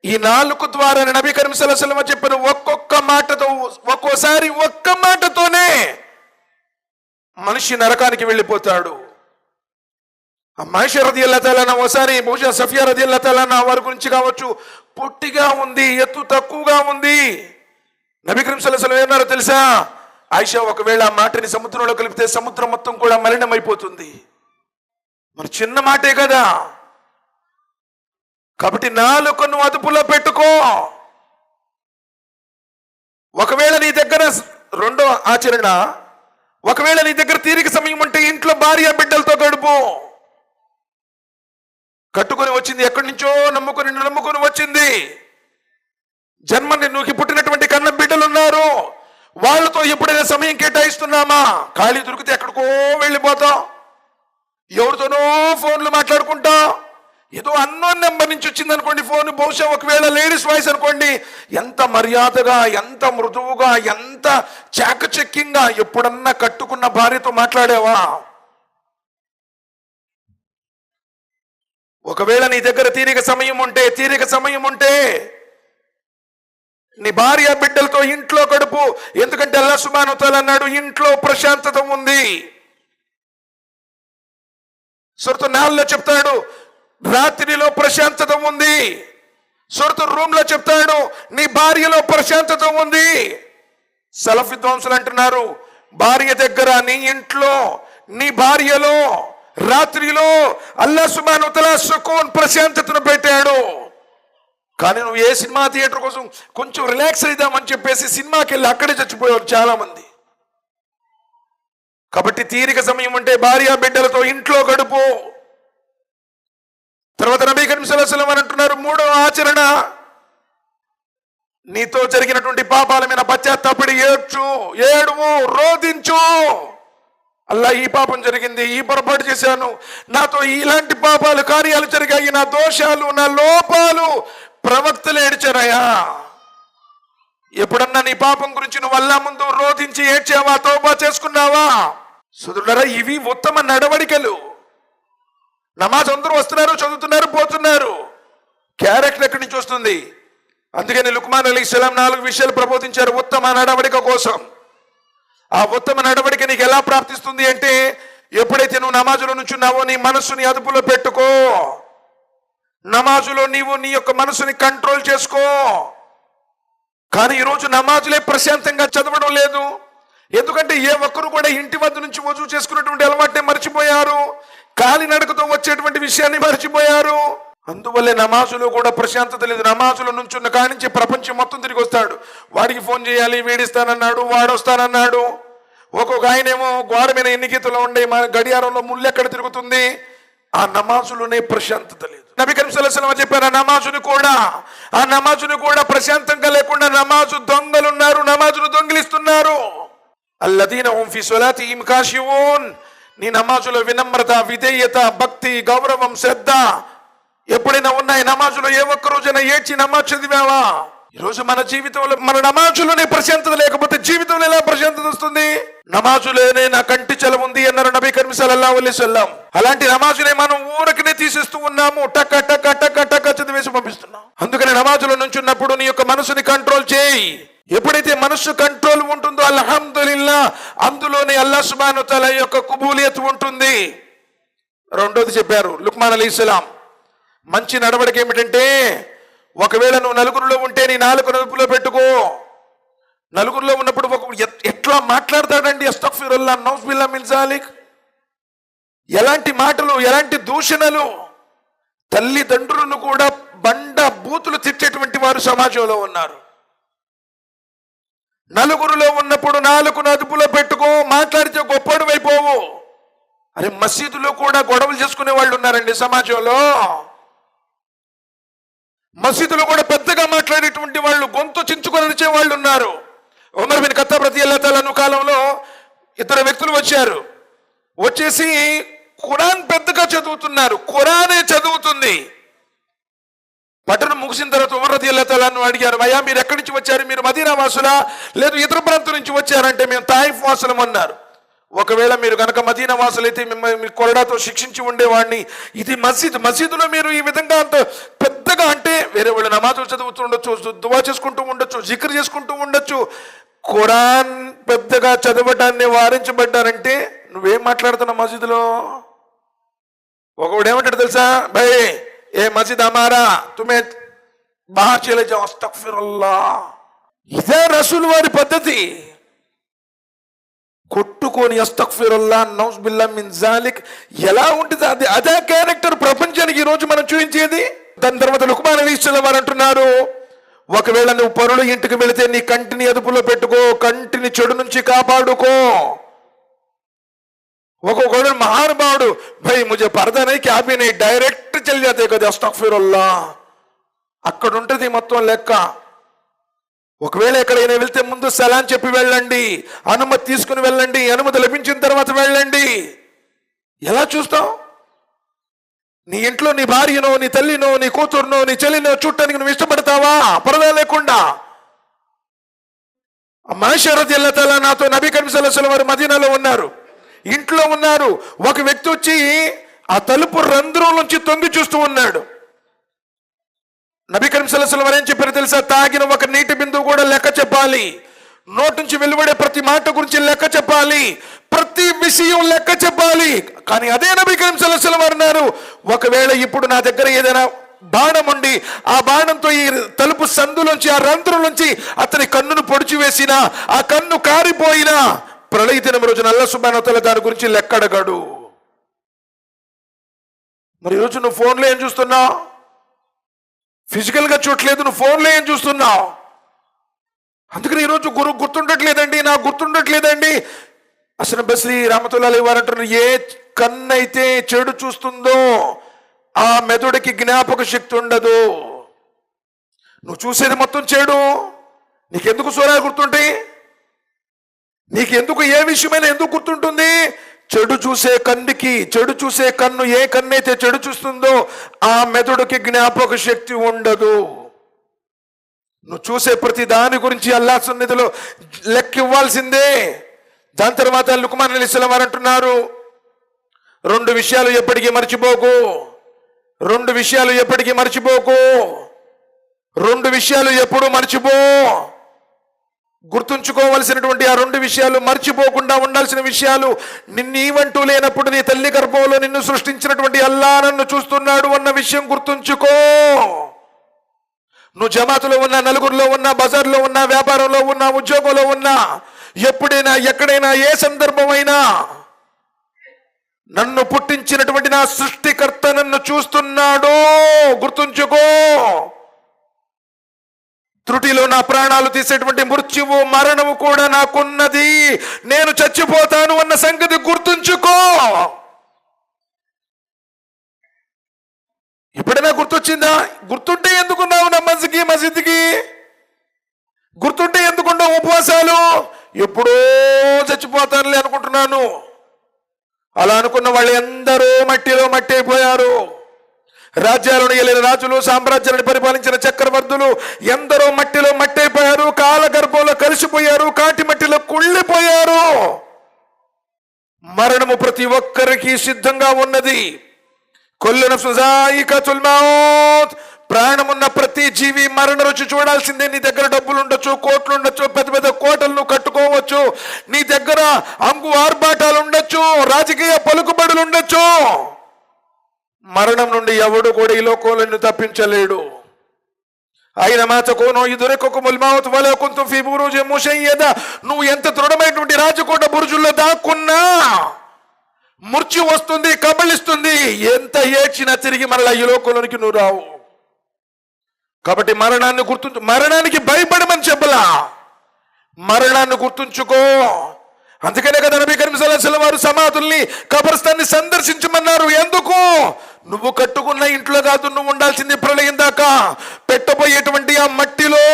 ఈ నాలుక ద్వారా నబీ కరీం సల్లల్లాహు అలైహి వసల్లం చెప్పిన ఒక్కొక్క మాటతో, ఒక్కోసారి ఒక్క మాటతోనే మనిషి నరకానికి వెళ్ళిపోతాడు. మహేష్ రదియల్లాహు తఆలా అన్హా ఒకసారి, బహుశా సఫియా రదియల్లాహు తఆలా అన్హా వారి గురించి కావచ్చు, పొట్టిగా ఉంది, ఎత్తు తక్కువగా ఉంది. నబీ కరీం సల్లల్లాహు అలైహి వసల్లం ఏమన్నారో తెలుసా? ఆయిషా, ఒకవేళ ఆ మాటని సముద్రంలో కలిపితే సముద్రం మొత్తం కూడా మలినమైపోతుంది. మరి చిన్న మాటే కదా. కాబట్టి నాలుకను అదుపులో పెట్టుకో. ఒకవేళ నీ దగ్గర, రెండో ఆచరణ, ఒకవేళ నీ దగ్గర తీరిక సమయం ఉంటే ఇంట్లో భార్య బిడ్డలతో గడుపు. కట్టుకొని వచ్చింది, ఎక్కడి నుంచో నమ్ముకొని వచ్చింది. జన్మని నువ్వు పుట్టినటువంటి కన్న బిడ్డలు ఉన్నారు, వాళ్ళతో ఎప్పుడైనా సమయం కేటాయిస్తున్నామా? ఖాళీ దొరికితే ఎక్కడికో వెళ్ళిపోతాం, ఎవరితోనో ఫోన్లు మాట్లాడుకుంటా. ఏదో అన్నోన్ నెంబర్ నుంచి వచ్చింది అనుకోండి ఫోన్, బహుశా ఒకవేళ లేడీస్ వాయిస్ అనుకోండి, ఎంత మర్యాదగా, ఎంత మృదువుగా, ఎంత చాకచక్యంగా. ఎప్పుడన్నా కట్టుకున్న భార్యతో మాట్లాడావా? ఒకవేళ నీ దగ్గర తీరిక సమయం ఉంటే నీ భార్య బిడ్డలతో ఇంట్లో గడుపు. ఎందుకంటే అల్లాహ్ సుబ్హానహు వ తఆలా అన్నాడు, ఇంట్లో ప్రశాంతత ఉంది. సూరతు నాహ్లో చెప్తాడు, రాత్రిలో ప్రశాంతత ఉంది. సూరతు రూమ్లో చెప్తాడు, నీ భార్యలో ప్రశాంతత ఉంది. సలఫ్ విద్వాంసులు అంటున్నారు, భార్య దగ్గర, నీ ఇంట్లో, నీ భార్యలో రాత్రిలో అల్లాహ్ సుబ్హానహు వ తఆలా సుకూన్, ప్రశాంతతను పెట్టాడు. కానీ నువ్వు ఏ సినిమా థియేటర్ కోసం కొంచెం రిలాక్స్ అయిద్దామని చెప్పేసి సినిమాకి వెళ్ళి అక్కడే చచ్చిపోయారు చాలా మంది. కాబట్టి తీరిక సమయం ఉంటే భార్య బిడ్డలతో ఇంట్లో గడుపు. తర్వాత నబీ కరీం సల్లల్లాహు అలైహి వసల్లం అంటున్నారు, మూడవ ఆచరణ, నీతో జరిగినటువంటి పాపాల మీద పశ్చాత్తాపడి ఏడువు, రోదించు. అల్లా, ఈ పాపం జరిగింది, ఈ పొరపాటు చేశాను, నాతో ఇలాంటి పాపాలు కార్యాలు జరిగాయి, నా దోషాలు, నా లోపాలు. ప్రవక్తలు ఏడ్చారయ్యా. ఎప్పుడన్నా నీ పాపం గురించి నువ్వు అల్లా ముందు రోధించి ఏడ్చావా? తౌబా చేసుకున్నావా? సోదరులారా, ఇవి ఉత్తమ నడవడికలు. నమాజ్ అందరూ వస్తున్నారు, చదువుతున్నారు, పోతున్నారు. క్యారెక్టర్ ఎక్కడి నుంచి వస్తుంది? అందుకని లుక్మాన్ అలైహిస్సలాం 4 విషయాలు ప్రబోధించారు ఉత్తమ నడవడిక కోసం. ఆ ఉత్తమ నడవడిక నీకు ఎలా ప్రాప్తిస్తుంది అంటే, ఎప్పుడైతే నువ్వు నమాజులో నుంచున్నావో నీ మనస్సుని అదుపులో పెట్టుకో. నమాజులో నీవు నీ యొక్క మనసుని కంట్రోల్ చేసుకో. కానీ ఈరోజు నమాజులే ప్రశాంతంగా చదవడం లేదు. ఎందుకంటే ఏ ఒక్కరు కూడా ఇంటి వద్ద నుంచి వజూ చేసుకున్నటువంటి అలవాటుని మర్చిపోయారు, కాలినడకతో వచ్చేటువంటి విషయాన్ని మర్చిపోయారు. అందువల్లే నమాజులో కూడా ప్రశాంతత లేదు. నమాజులో నుంచున్న కాడి నుంచి ప్రపంచం మొత్తం తిరిగి వస్తాడు. వాడికి ఫోన్ చేయాలి, వీడిస్తానన్నాడు, వాడు వస్తానన్నాడు. ఒక్కొక్క ఆయనేమో గోడ మీద ఎన్ని గీతలు ఉండే, గడియారంలో ముళ్ళు ఎక్కడ తిరుగుతుంది. ఆ నమాజులోనే ప్రశాంతత లేదు. నబీ కరీం సల్లల్లాహు అలైహి వసల్లం చెప్పారు, ఆ నమాజుని కూడా ప్రశాంతంగా లేకుండా నమాజు దొంగలున్నారు, నమాజును దొంగిలిస్తున్నారు. అల్లదీన హుం ఫీ సలాతిహిమ్ ఖాషిఊన్. నీ నమాజులో వినమ్రత, విధేయత, భక్తి, గౌరవం, శ్రద్ధ ఎప్పుడైనా ఉన్నాయి? నమాజులో ఏ ఒక్క రోజైనా ఏడ్చి నమాజ్ చదివావా? ఈరోజు మన జీవితంలో, మన నమాజులోనే ప్రశాంతత లేకపోతే జీవితంలో ఎలా ప్రశాంతత వస్తుంది? నమాజులోనే నా కంటి చలం ఉంది అన్నారు నబీ కరీం సల్లల్లాహు అలైహి వసల్లం. అలాంటి నమాజునే మనం ఊరకనే తీసేస్తూ ఉన్నాము, టక్క టక్క టక్క టక్క చదివేసి పంపిస్తున్నాం. అందుకని నమాజులో నుంచున్నప్పుడు నీ యొక్క మనసుని కంట్రోల్ చేయి. ఎప్పుడైతే మనసు కంట్రోల్ ఉంటుందో అల్హమ్దులిల్లాహ్, అందులోనే అల్లాహ్ సుబ్హానహు వ తఆలా యొక్క కుబూలియత్ ఉంటుంది. రెండోది చెప్పారు లుక్మాన్ అలైహిస్సలాం, మంచి నడవడిక ఏమిటంటే, ఒకవేళ నువ్వు నలుగురిలో ఉంటే నీ నాలుక అదుపులో పెట్టుకో. నలుగురిలో ఉన్నప్పుడు ఎట్లా మాట్లాడతాడండి? అస్తగ్ఫిరుల్లాహ్, నౌజుబిల్లాహ్ మిన్ జాలిక్. ఎలాంటి మాటలు, ఎలాంటి దూషణలు. తల్లిదండ్రులను కూడా బండ బూతులు తిట్టేటువంటి వారు సమాజంలో ఉన్నారు. నలుగురిలో ఉన్నప్పుడు నాలుకను అదుపులో పెట్టుకో. మాట్లాడితే గొప్పడు అయిపోవు. అరే మసీదులో కూడా గొడవలు చేసుకునే వాళ్ళు ఉన్నారండి సమాజంలో. మసీదులో కూడా పెద్దగా మాట్లాడేటువంటి వాళ్ళు, గొంతు చించుకొని అరిచే వాళ్ళు ఉన్నారు. ఉమర్ బిన్ ఖత్తాబ్ రదియల్లాహు తఆలా అన్హు కాలంలో ఇద్దరు వ్యక్తులు వచ్చేసి ఖురాన్ పెద్దగా చదువుతున్నారు. ఖురానే చదువుతుంది. పట్టణం ముగిసిన తర్వాత ఉమర్ రదియల్లాహు తఆలా అన్హు అడిగారు, అయ్యా మీరు ఎక్కడి నుంచి వచ్చారు? మీరు మదీనా వాసులా లేదు ఇతర ప్రాంతం నుంచి వచ్చారంటే మేము తాయిఫ్ వాసులం అన్నారు. ఒకవేళ మీరు కనుక మదీనా వాసులైతే మిమ్మల్ని మీ కొరడాతో శిక్షించి ఉండేవాడిని. ఇది మసీదులో మీరు ఈ విధంగా అంత పెద్దగా అంటే వేరే వాళ్ళు నమాజులు చదువుతూ ఉండొచ్చు, దువా చేసుకుంటూ ఉండొచ్చు, జిక్ర్ చేసుకుంటూ ఉండొచ్చు. ఖురాన్ పెద్దగా చదవడాన్ని వారించబడ్డారంటే నువ్వేం మాట్లాడుతున్నావు మసీదులో? ఒకడు ఏమంటాడు తెలుసా, భయ్ ఏ మసీద్ హమారా తుమే బాహర్ చలే జాओ అస్తగ్ఫిరుల్లాహ్. ఇదే రసూల్ వారి పద్ధతి. కొట్టుకొని అస్తగ్ఫిరుల్లాహ్ నౌజ్ బిల్లాహ్ మిన్ జాలిక్ ఎలా ఉంటుంది? అదే క్యారెక్టర్ ప్రపంచానికి ఈ రోజు మనం చూపించేది. దాని తర్వాత లుక్మాన్ అలైహిస్సలాం వారు అంటున్నారు, ఒకవేళ నువ్వు పరుల ఇంటికి వెళితే నీ కంటిని అదుపులో పెట్టుకో, కంటిని చెడు నుంచి కాపాడుకో. ఒక్కొక్కడు మహానుభావుడు భయ్ ముజే పర్దా నహీ క్యా భీ నహీ డైరెక్ట్ చల్ జాతే కదా అస్తగ్ఫిరుల్లాహ్. అక్కడ ఉంటుంది మొత్తం లెక్క. ఒకవేళ ఎక్కడైనా వెళ్తే ముందు సలాం చెప్పి వెళ్ళండి, అనుమతి తీసుకుని వెళ్ళండి, అనుమతి లభించిన తర్వాత వెళ్ళండి. ఎలా చూస్తావు? నీ ఇంట్లో నీ భార్యనో, నీ తల్లినో, నీ కూతురునో, నీ చెల్లినో చూడటానికి నువ్వు ఇష్టపడతావా? పరదా లేకుండా. ఆయిషా రదియల్లాహు తఆలా నాతో నబీ కరీం సల్లల్లాహు అలైహి వసల్లం వారు మదీనాలో ఉన్నారు, ఇంట్లో ఉన్నారు. ఒక వ్యక్తి వచ్చి ఆ తలుపు రంధ్రం నుంచి తొంగి చూస్తూ ఉన్నాడు. నబీ కరీం సల్లల్లాహు అలైహి వసల్లం వారు ఏం చెప్పారు తెలుసా? తాగిన ఒక నీటి బిందువు కూడా లెక్క చెప్పాలి, నోటి నుంచి వెలువడే ప్రతి మాట గురించి లెక్క చెప్పాలి, ప్రతి విషయం లెక్క చెప్పాలి. కానీ అదే నబీ కరీం సల్లల్లాహు అలైహి వసల్లం వారు అన్నారు, ఒకవేళ ఇప్పుడు నా దగ్గర ఏదైనా బాణం ఉండి ఆ బాణంతో ఈ తలుపు సందులోంచి ఆ రంధ్రం నుంచి అతని కన్నును పొడిచి వేసినా, ఆ కన్ను కారిపోయినా ప్రళయ దినం రోజున అల్లాహ్ సుబ్హానహు వ తఆలా దాని గురించి లెక్కడగడు. మరి ఈరోజు నువ్వు ఫోన్లో ఏం చూస్తున్నావు? ఫిజికల్ గా చూడట్లేదు, నువ్వు ఫోన్లో ఏం చూస్తున్నావు? అందుకని ఈరోజు గుర్తుండట్లేదండి, నాకు గుర్తుండట్లేదండి. హసన్ బస్రీ రహమతుల్లాహి అలైహి వారు అంటారు, ఏ కన్నైతే చెడు చూస్తుందో ఆ మెదడుకి జ్ఞాపక శక్తి ఉండదు. నువ్వు చూసేది మొత్తం చెడు, నీకెందుకు సూరాలు గుర్తుంటాయి? నీకెందుకు ఏ విషయమైనా ఎందుకు గుర్తుంటుంది? చెడు చూసే కన్ను ఏ కన్నైతే చెడు చూస్తుందో ఆ మెదడుకి జ్ఞాపక శక్తి ఉండదు. నువ్వు చూసే ప్రతి దాని గురించి అల్లాహ్ సన్నిధిలో లెక్క ఇవ్వాల్సిందే. దాని తర్వాత లుక్మాన్ అలైహిస్సలాం వారు అంటున్నారు, రెండు విషయాలు ఎప్పటికీ మర్చిపోకు, రెండు విషయాలు ఎప్పటికీ మర్చిపోకు, రెండు విషయాలు ఎప్పుడు మర్చిపో. గుర్తుంచుకోవలసినటువంటి ఆ రెండు విషయాలు, మర్చిపోకుండా ఉండాల్సిన విషయాలు. నీవంటూ లేనప్పుడు నీ తల్లి గర్భంలో నిన్ను సృష్టించినటువంటి అల్లాహ్ నన్ను చూస్తున్నాడు అన్న విషయం గుర్తుంచుకో. నువ్వు జమాతులో ఉన్నా, నలుగురిలో ఉన్నా, బజార్లో ఉన్నా, వ్యాపారంలో ఉన్నా, ఉద్యోగంలో ఉన్నా, ఎప్పుడైనా ఎక్కడైనా ఏ సందర్భమైనా నన్ను పుట్టించినటువంటి నా సృష్టికర్త నన్ను చూస్తున్నాడు గుర్తుంచుకో. త్రుటిలో నా ప్రాణాలు తీసేటువంటి మృత్యువు, మరణము కూడా నాకున్నది, నేను చచ్చిపోతాను అన్న సంగతి గుర్తుంచుకో. ఎప్పుడైనా గుర్తొచ్చిందా? గుర్తుంటే ఎందుకున్నావు మసీద్కి? గుర్తుంటే ఎందుకున్నావు ఉపవాసాలు? ఎప్పుడో చచ్చిపోతానులే అనుకుంటున్నాను. అలా అనుకున్న వాళ్ళు ఎందరో మట్టిలో మట్టి అయిపోయారు. రాజ్యాలను ఏలిన రాజులు, సామ్రాజ్యాలను పరిపాలించిన చక్రవర్తులు ఎందరో మట్టిలో మట్టి అయిపోయారు, కాల గర్భంలో కలిసిపోయారు, కాటి మట్టిలో కుళ్ళిపోయారు. మరణము ప్రతి ఒక్కరికి సిద్ధంగా ఉన్నది. కుల్లు నఫ్సిన్ జాయికతుల్ మౌత్. ప్రాణమున్న ప్రతి జీవి మరణ రుచి చూడాల్సిందే. నీ దగ్గర డబ్బులు ఉండొచ్చు, కోట్లు ఉండొచ్చు, పెద్ద పెద్ద కోటలను కట్టుకోవచ్చు, నీ దగ్గర అంగు ఆర్భాటాలు ఉండొచ్చు, రాజకీయ పలుకుబడులు ఉండొచ్చు. మరణం నుండి ఎవడు కూడా ఈ లోకంలో తప్పించలేడు. అయిన మాతకోనో యుదరికుముల్ మౌత్ వలౌ కుంతుం ఫీ బురూజిన్ ముషయ్యద. నువ్వు ఎంత దృఢమైనటువంటి రాజకోట బురుజుల్లో దాక్కున్నా మృత్యు వస్తుంది, కబళిస్తుంది. ఎంత ఏడ్చినా తిరిగి మరలా ఈ లోకంలోనికి నువ్వు రావు. కాబట్టి మరణానికి భయపడమని చెప్పలా, మరణాన్ని గుర్తుంచుకో. అందుకనే కదా నబీ కరీం సల్లల్లాహు అలైహి వసల్లం వారు సమాధుల్ని, కబరస్థాన్ని సందర్శించమన్నారు. ఎందుకు? నువ్వు కట్టుకున్న ఇంట్లో కాదు, నువ్వు ఉండాల్సింది ప్రళయం దాకా. పెట్టబోయేటువంటి ఆ మట్టిలో,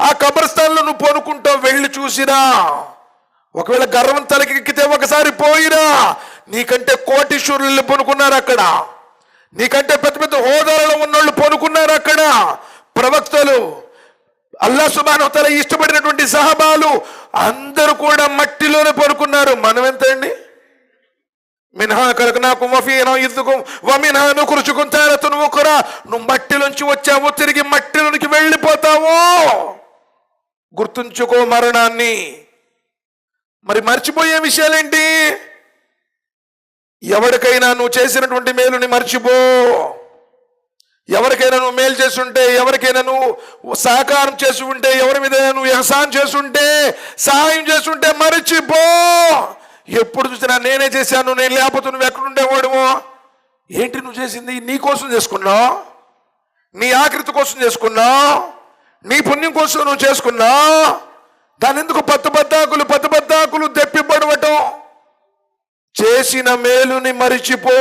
ఆ కబరస్థాన్లో నువ్వు పనుకుంటావు, వెళ్ళి చూసిరా. ఒకవేళ గర్వం తలకెక్కితే ఒకసారి పోయిరా. నీకంటే కోటీశ్వరులు పనుకున్నారు అక్కడ, నీకంటే పెద్ద పెద్ద హోదాలలో ఉన్నోళ్ళు పనుకున్నారు అక్కడ. ప్రవక్తలు, అల్లాహ్ సుబ్హానహు వ తఆలా ఇష్టపడినటువంటి సహాబాలు అందరూ కూడా మట్టిలోనే పడుకున్నారు. మనం ఎంత అండి? మిన్హా ఖలక్నాకుం వఫీహా నుఇదుకుం వమిన్హా నుఖ్రిజుకుం తారతన్ ఉఖ్రా. నువ్వు మట్టిలోంచి వచ్చావు, తిరిగి మట్టిలోనికి వెళ్ళిపోతావు. గుర్తుంచుకో మరణాన్ని. మరి మర్చిపోయే విషయాలేంటి? ఎవరికైనా నువ్వు చేసినటువంటి మేలుని మర్చిపో. ఎవరికైనా నువ్వు మేలు చేస్తుంటే, ఎవరికైనా నువ్వు సహకారం చేసి ఉంటే, ఎవరి మీద నువ్వు ihsan చేస్తుంటే, సహాయం చేస్తుంటే మరిచిపో. ఎప్పుడు చూసినా నేనే చేశాను, నేను లేకపోతే నువ్వు ఎక్కడుండేవాడువో. ఏంటి నువ్వు చేసింది? నీ కోసం చేసుకున్నావు, నీ ఆకృతి కోసం చేసుకున్నావు, నీ పుణ్యం కోసం నువ్వు చేసుకున్నావు. దాని ఎందుకు పద్దాకులు దెప్పిపడవటం? చేసిన మేలుని మరిచిపో.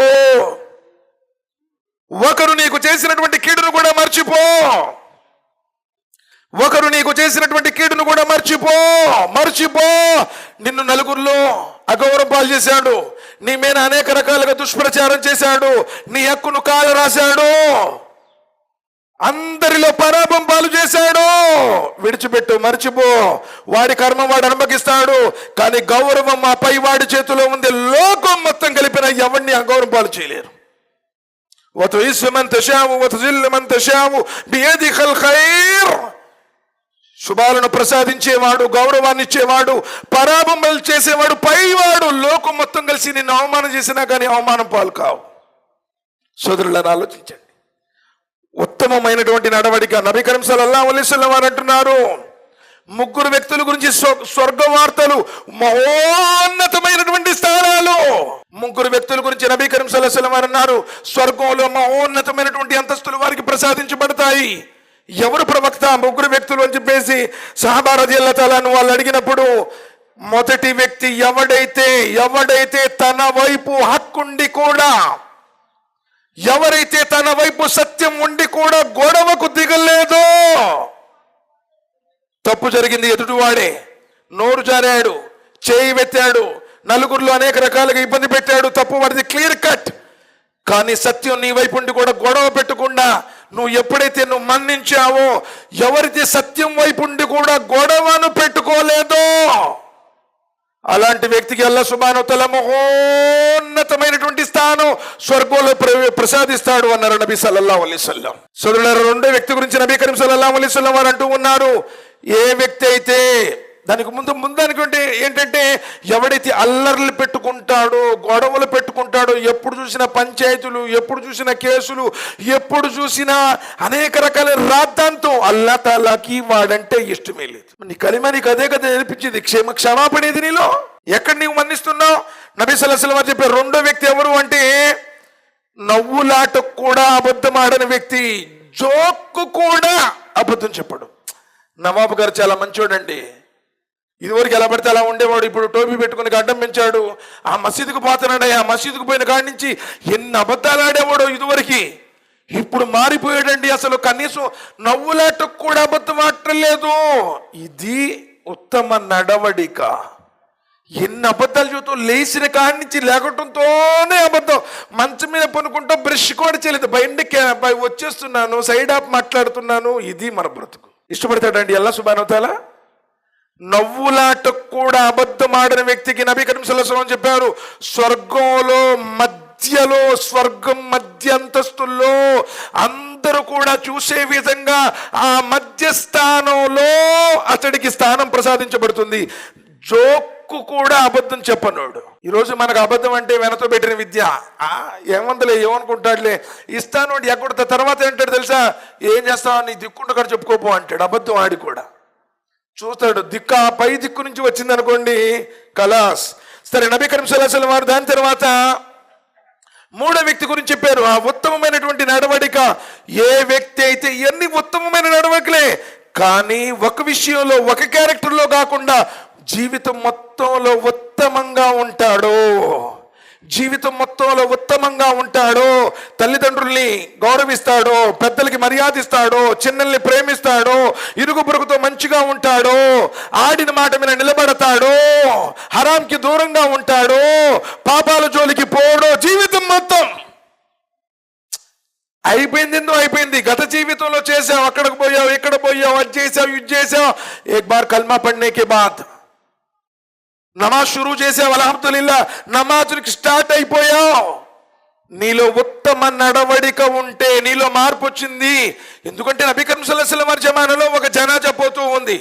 ఒకరు నీకు చేసినటువంటి కీడును కూడా మర్చిపో. ఒకరు నీకు చేసినటువంటి కీడును కూడా మర్చిపో. నిన్ను నలుగురిలో అగౌరవం పాలు చేశాడు, నీ మీద అనేక రకాలుగా దుష్ప్రచారం చేశాడు, నీ హక్కును కాల రాశాడు, అందరిలో పరాభం పాలు చేశాడు. విడిచిపెట్టు, మర్చిపో. వాడి కర్మ వాడు అనుభవిస్తాడు. కానీ గౌరవం మా పై వాడి చేతిలో ఉంది. లోకం మొత్తం కలిపిన ఎవరిని అగౌరవం పాలు చేయలేరు. వతుఇస్సు మన్ తషావు వతుజిల్లు మన్ తషావు బియదికల్ ఖైర్. శుభాలను ప్రసాదించేవాడు, గౌరవాన్ని ఇచ్చేవాడు, పరాభం చేసేవాడు పైవాడు. లోకం మొత్తం కలిసి నిన్ను అవమానం చేసినా కానీ అవమానం పాలు కావు. సోదరులను ఆలోచించండి. ఉత్తమమైనటువంటి నడవడిక నబీ కరీం సల్లల్లాహు అలైహి వసల్లం వారు అంటున్నారు, ముగ్గురు వ్యక్తుల గురించి స్వర్గ వార్తలు, మహోన్నతమైనటువంటి స్థానాలు. ముగ్గురు వ్యక్తుల గురించి నబీ కరీం సల్లల్లాహు అలైహి వసల్లం వారు అన్నారు, స్వర్గంలో మహోన్నతమైనటువంటి అంతస్తులు వారికి ప్రసాదించబడతాయి. ఎవరు ప్రవక్త? ముగ్గురు వ్యక్తులు అని చెప్పేసి సహాబా రదియల్లాహు తఆలా అన్హు వాళ్ళు అడిగినప్పుడు, మొదటి వ్యక్తి ఎవడైతే తన వైపు హక్కుండి కూడా, ఎవరైతే తన వైపు సత్యం ఉండి కూడా గొడవకు దిగలేదో, తప్పు జరిగింది ఎదుటివాడే, నోరు జారాడు, చేయి వెత్తాడు, నలుగురిలో అనేక రకాలుగా ఇబ్బంది పెట్టాడు, తప్పు వాడిది క్లియర్ కట్. కానీ సత్యం నీ వైపు ఉండి కూడా గొడవ పెట్టకుండా నువ్వు ఎప్పుడైతే నువ్వు మన్నించావో, ఎవరైతే సత్యం వైపు ఉండి కూడా గొడవను పెట్టుకోలేదో, అలాంటి వ్యక్తికి అల్లాహ్ సుబ్హానహు వ తఆలా మహోన్నతమైనటువంటి స్థానం స్వర్గంలో ప్రసాదిస్తాడు అన్నారు నబీ సల్లల్లాహు అలైహి వసల్లం. సోదరులారా, రెండో వ్యక్తి గురించి నబీ కరీం సల్లల్లాహు అలైహి వసల్లం వారు అంటూ ఉన్నారు, ఏ వ్యక్తి అయితే, దానికి ముందనుకుంటే ఏంటంటే, ఎవడైతే అల్లర్లు పెట్టుకుంటాడో, గొడవలు పెట్టుకుంటాడో, ఎప్పుడు చూసినా పంచాయతీలు, ఎప్పుడు చూసినా కేసులు, ఎప్పుడు చూసినా అనేక రకాల రాద్ధాంతం, అల్లాహ్ తాలాకి వాడంటే ఇష్టమే లేదు. నీ కలిమ నీకు అదే కదా నేర్పించింది. క్షమాపణ ఇది నీలో. ఎక్కడ నీవు మన్నిస్తున్నావు? నబీ సల్లల్లాహు అలైహి వసల్లం వారు చెప్పారు, రెండో వ్యక్తి ఎవరు అంటే, నవ్వులాటకు కూడా అబద్ధం ఆడని వ్యక్తి, జోక్కు కూడా అబద్ధం చెప్పడు. నవాబు గారు చాలా మంచోడండి. ఇదివరకు ఎలా పడితే అలా ఉండేవాడు, ఇప్పుడు టోపీ పెట్టుకుని గడ్డం పెంచాడు. ఆ మసీదుకు పోతున్నాడయ్యా, ఆ మసీదుకు పోయిన కాడి నుంచి ఎన్ని అబద్ధాలు ఆడేవాడో ఇదివరకు, ఇప్పుడు మారిపోయాడండి. అసలు కనీసం నవ్వులాటకు కూడా అబద్ధం ఆడలేదు. ఇది ఉత్తమ నడవడిక. ఎన్ని అబద్ధాలు చూస్తూ, లేచిన కాడి నుంచి లేకటంతోనే అబద్ధం. మంచం మీద పనుకుంటూ బ్రష్ కూడా చేయలేదు, బయట వచ్చేస్తున్నాను, సైడ్ ఆఫ్ మాట్లాడుతున్నాను. ఇది మన బ్రతుకు. ఇష్టపడతాడండి అల్లాహ్ సుబ్హానహు వ తఆలా? నవ్వులాటకు కూడా అబద్ధం ఆడిన వ్యక్తికి నబీ కరీం సల్లల్లాహు అలైహి వసల్లం చెప్పారు, స్వర్గం మధ్య అంతస్తుల్లో అందరూ కూడా చూసే విధంగా ఆ మధ్య స్థానంలో అతడికి స్థానం ప్రసాదించబడుతుంది. జోక్కు కూడా అబద్ధం చెప్పనోడు. ఈరోజు మనకు అబద్ధం అంటే వెనతో పెట్టిన విద్య. ఏమందలే, ఏమనుకుంటాడులే, ఇస్తాను ఎక్కడ తర్వాత ఏంటాడు తెలుసా, ఏం చేస్తావు, నీ దిక్కుండు కూడా చెప్పుకోపో అంటాడు. అబద్ధం ఆడి కూడా చూస్తాడు. పై దిక్కు నుంచి వచ్చింది అనుకోండి, కలాస్. సరే, నబీ కరీం సల్లల్లాహు అలైహి వసల్లం వారు దాని తర్వాత మూడో వ్యక్తి గురించి చెప్పారు, ఆ ఉత్తమమైనటువంటి నడవడిక. ఏ వ్యక్తి అయితే, ఎన్ని ఉత్తమమైన నడవడికలే, కానీ ఒక విషయంలో, ఒక క్యారెక్టర్లో కాకుండా జీవితం మొత్తంలో ఉత్తమంగా ఉంటాడో, జీవితం మొత్తంలో ఉత్తమంగా ఉంటాడో, తల్లిదండ్రుల్ని గౌరవిస్తాడో, పెద్దలకి మర్యాదిస్తాడో, చిన్నల్ని ప్రేమిస్తాడో, ఇరుగు పొరుగుతో మంచిగా ఉంటాడో, ఆడిన మాట మీద నిలబడతాడో, హరాంకి దూరంగా ఉంటాడో, పాపాల జోలికి పోడో, జీవితం మొత్తం అయిపోయింది. ఎందుకు అయిపోయింది? గత జీవితంలో చేసావు, అక్కడికి పోయావు, ఇక్కడ పోయావు, అది చేసావు, ఇది చేసావు. ఏక్ బార్ కల్మా పడ్నేకే బాద్ నమాజ్ షురూ చేసావు, అల్హమ్దులిల్లా, నమాజుకి స్టార్ట్ అయిపోయావు. నీలో ఉత్తమ నడవడిక ఉంటే నీలో మార్పు వచ్చింది. ఎందుకంటే నబీ కరీం సల్లల్లాహు అలైహి వసల్లం జమానాలో ఒక జనాజా పోతూ ఉంది.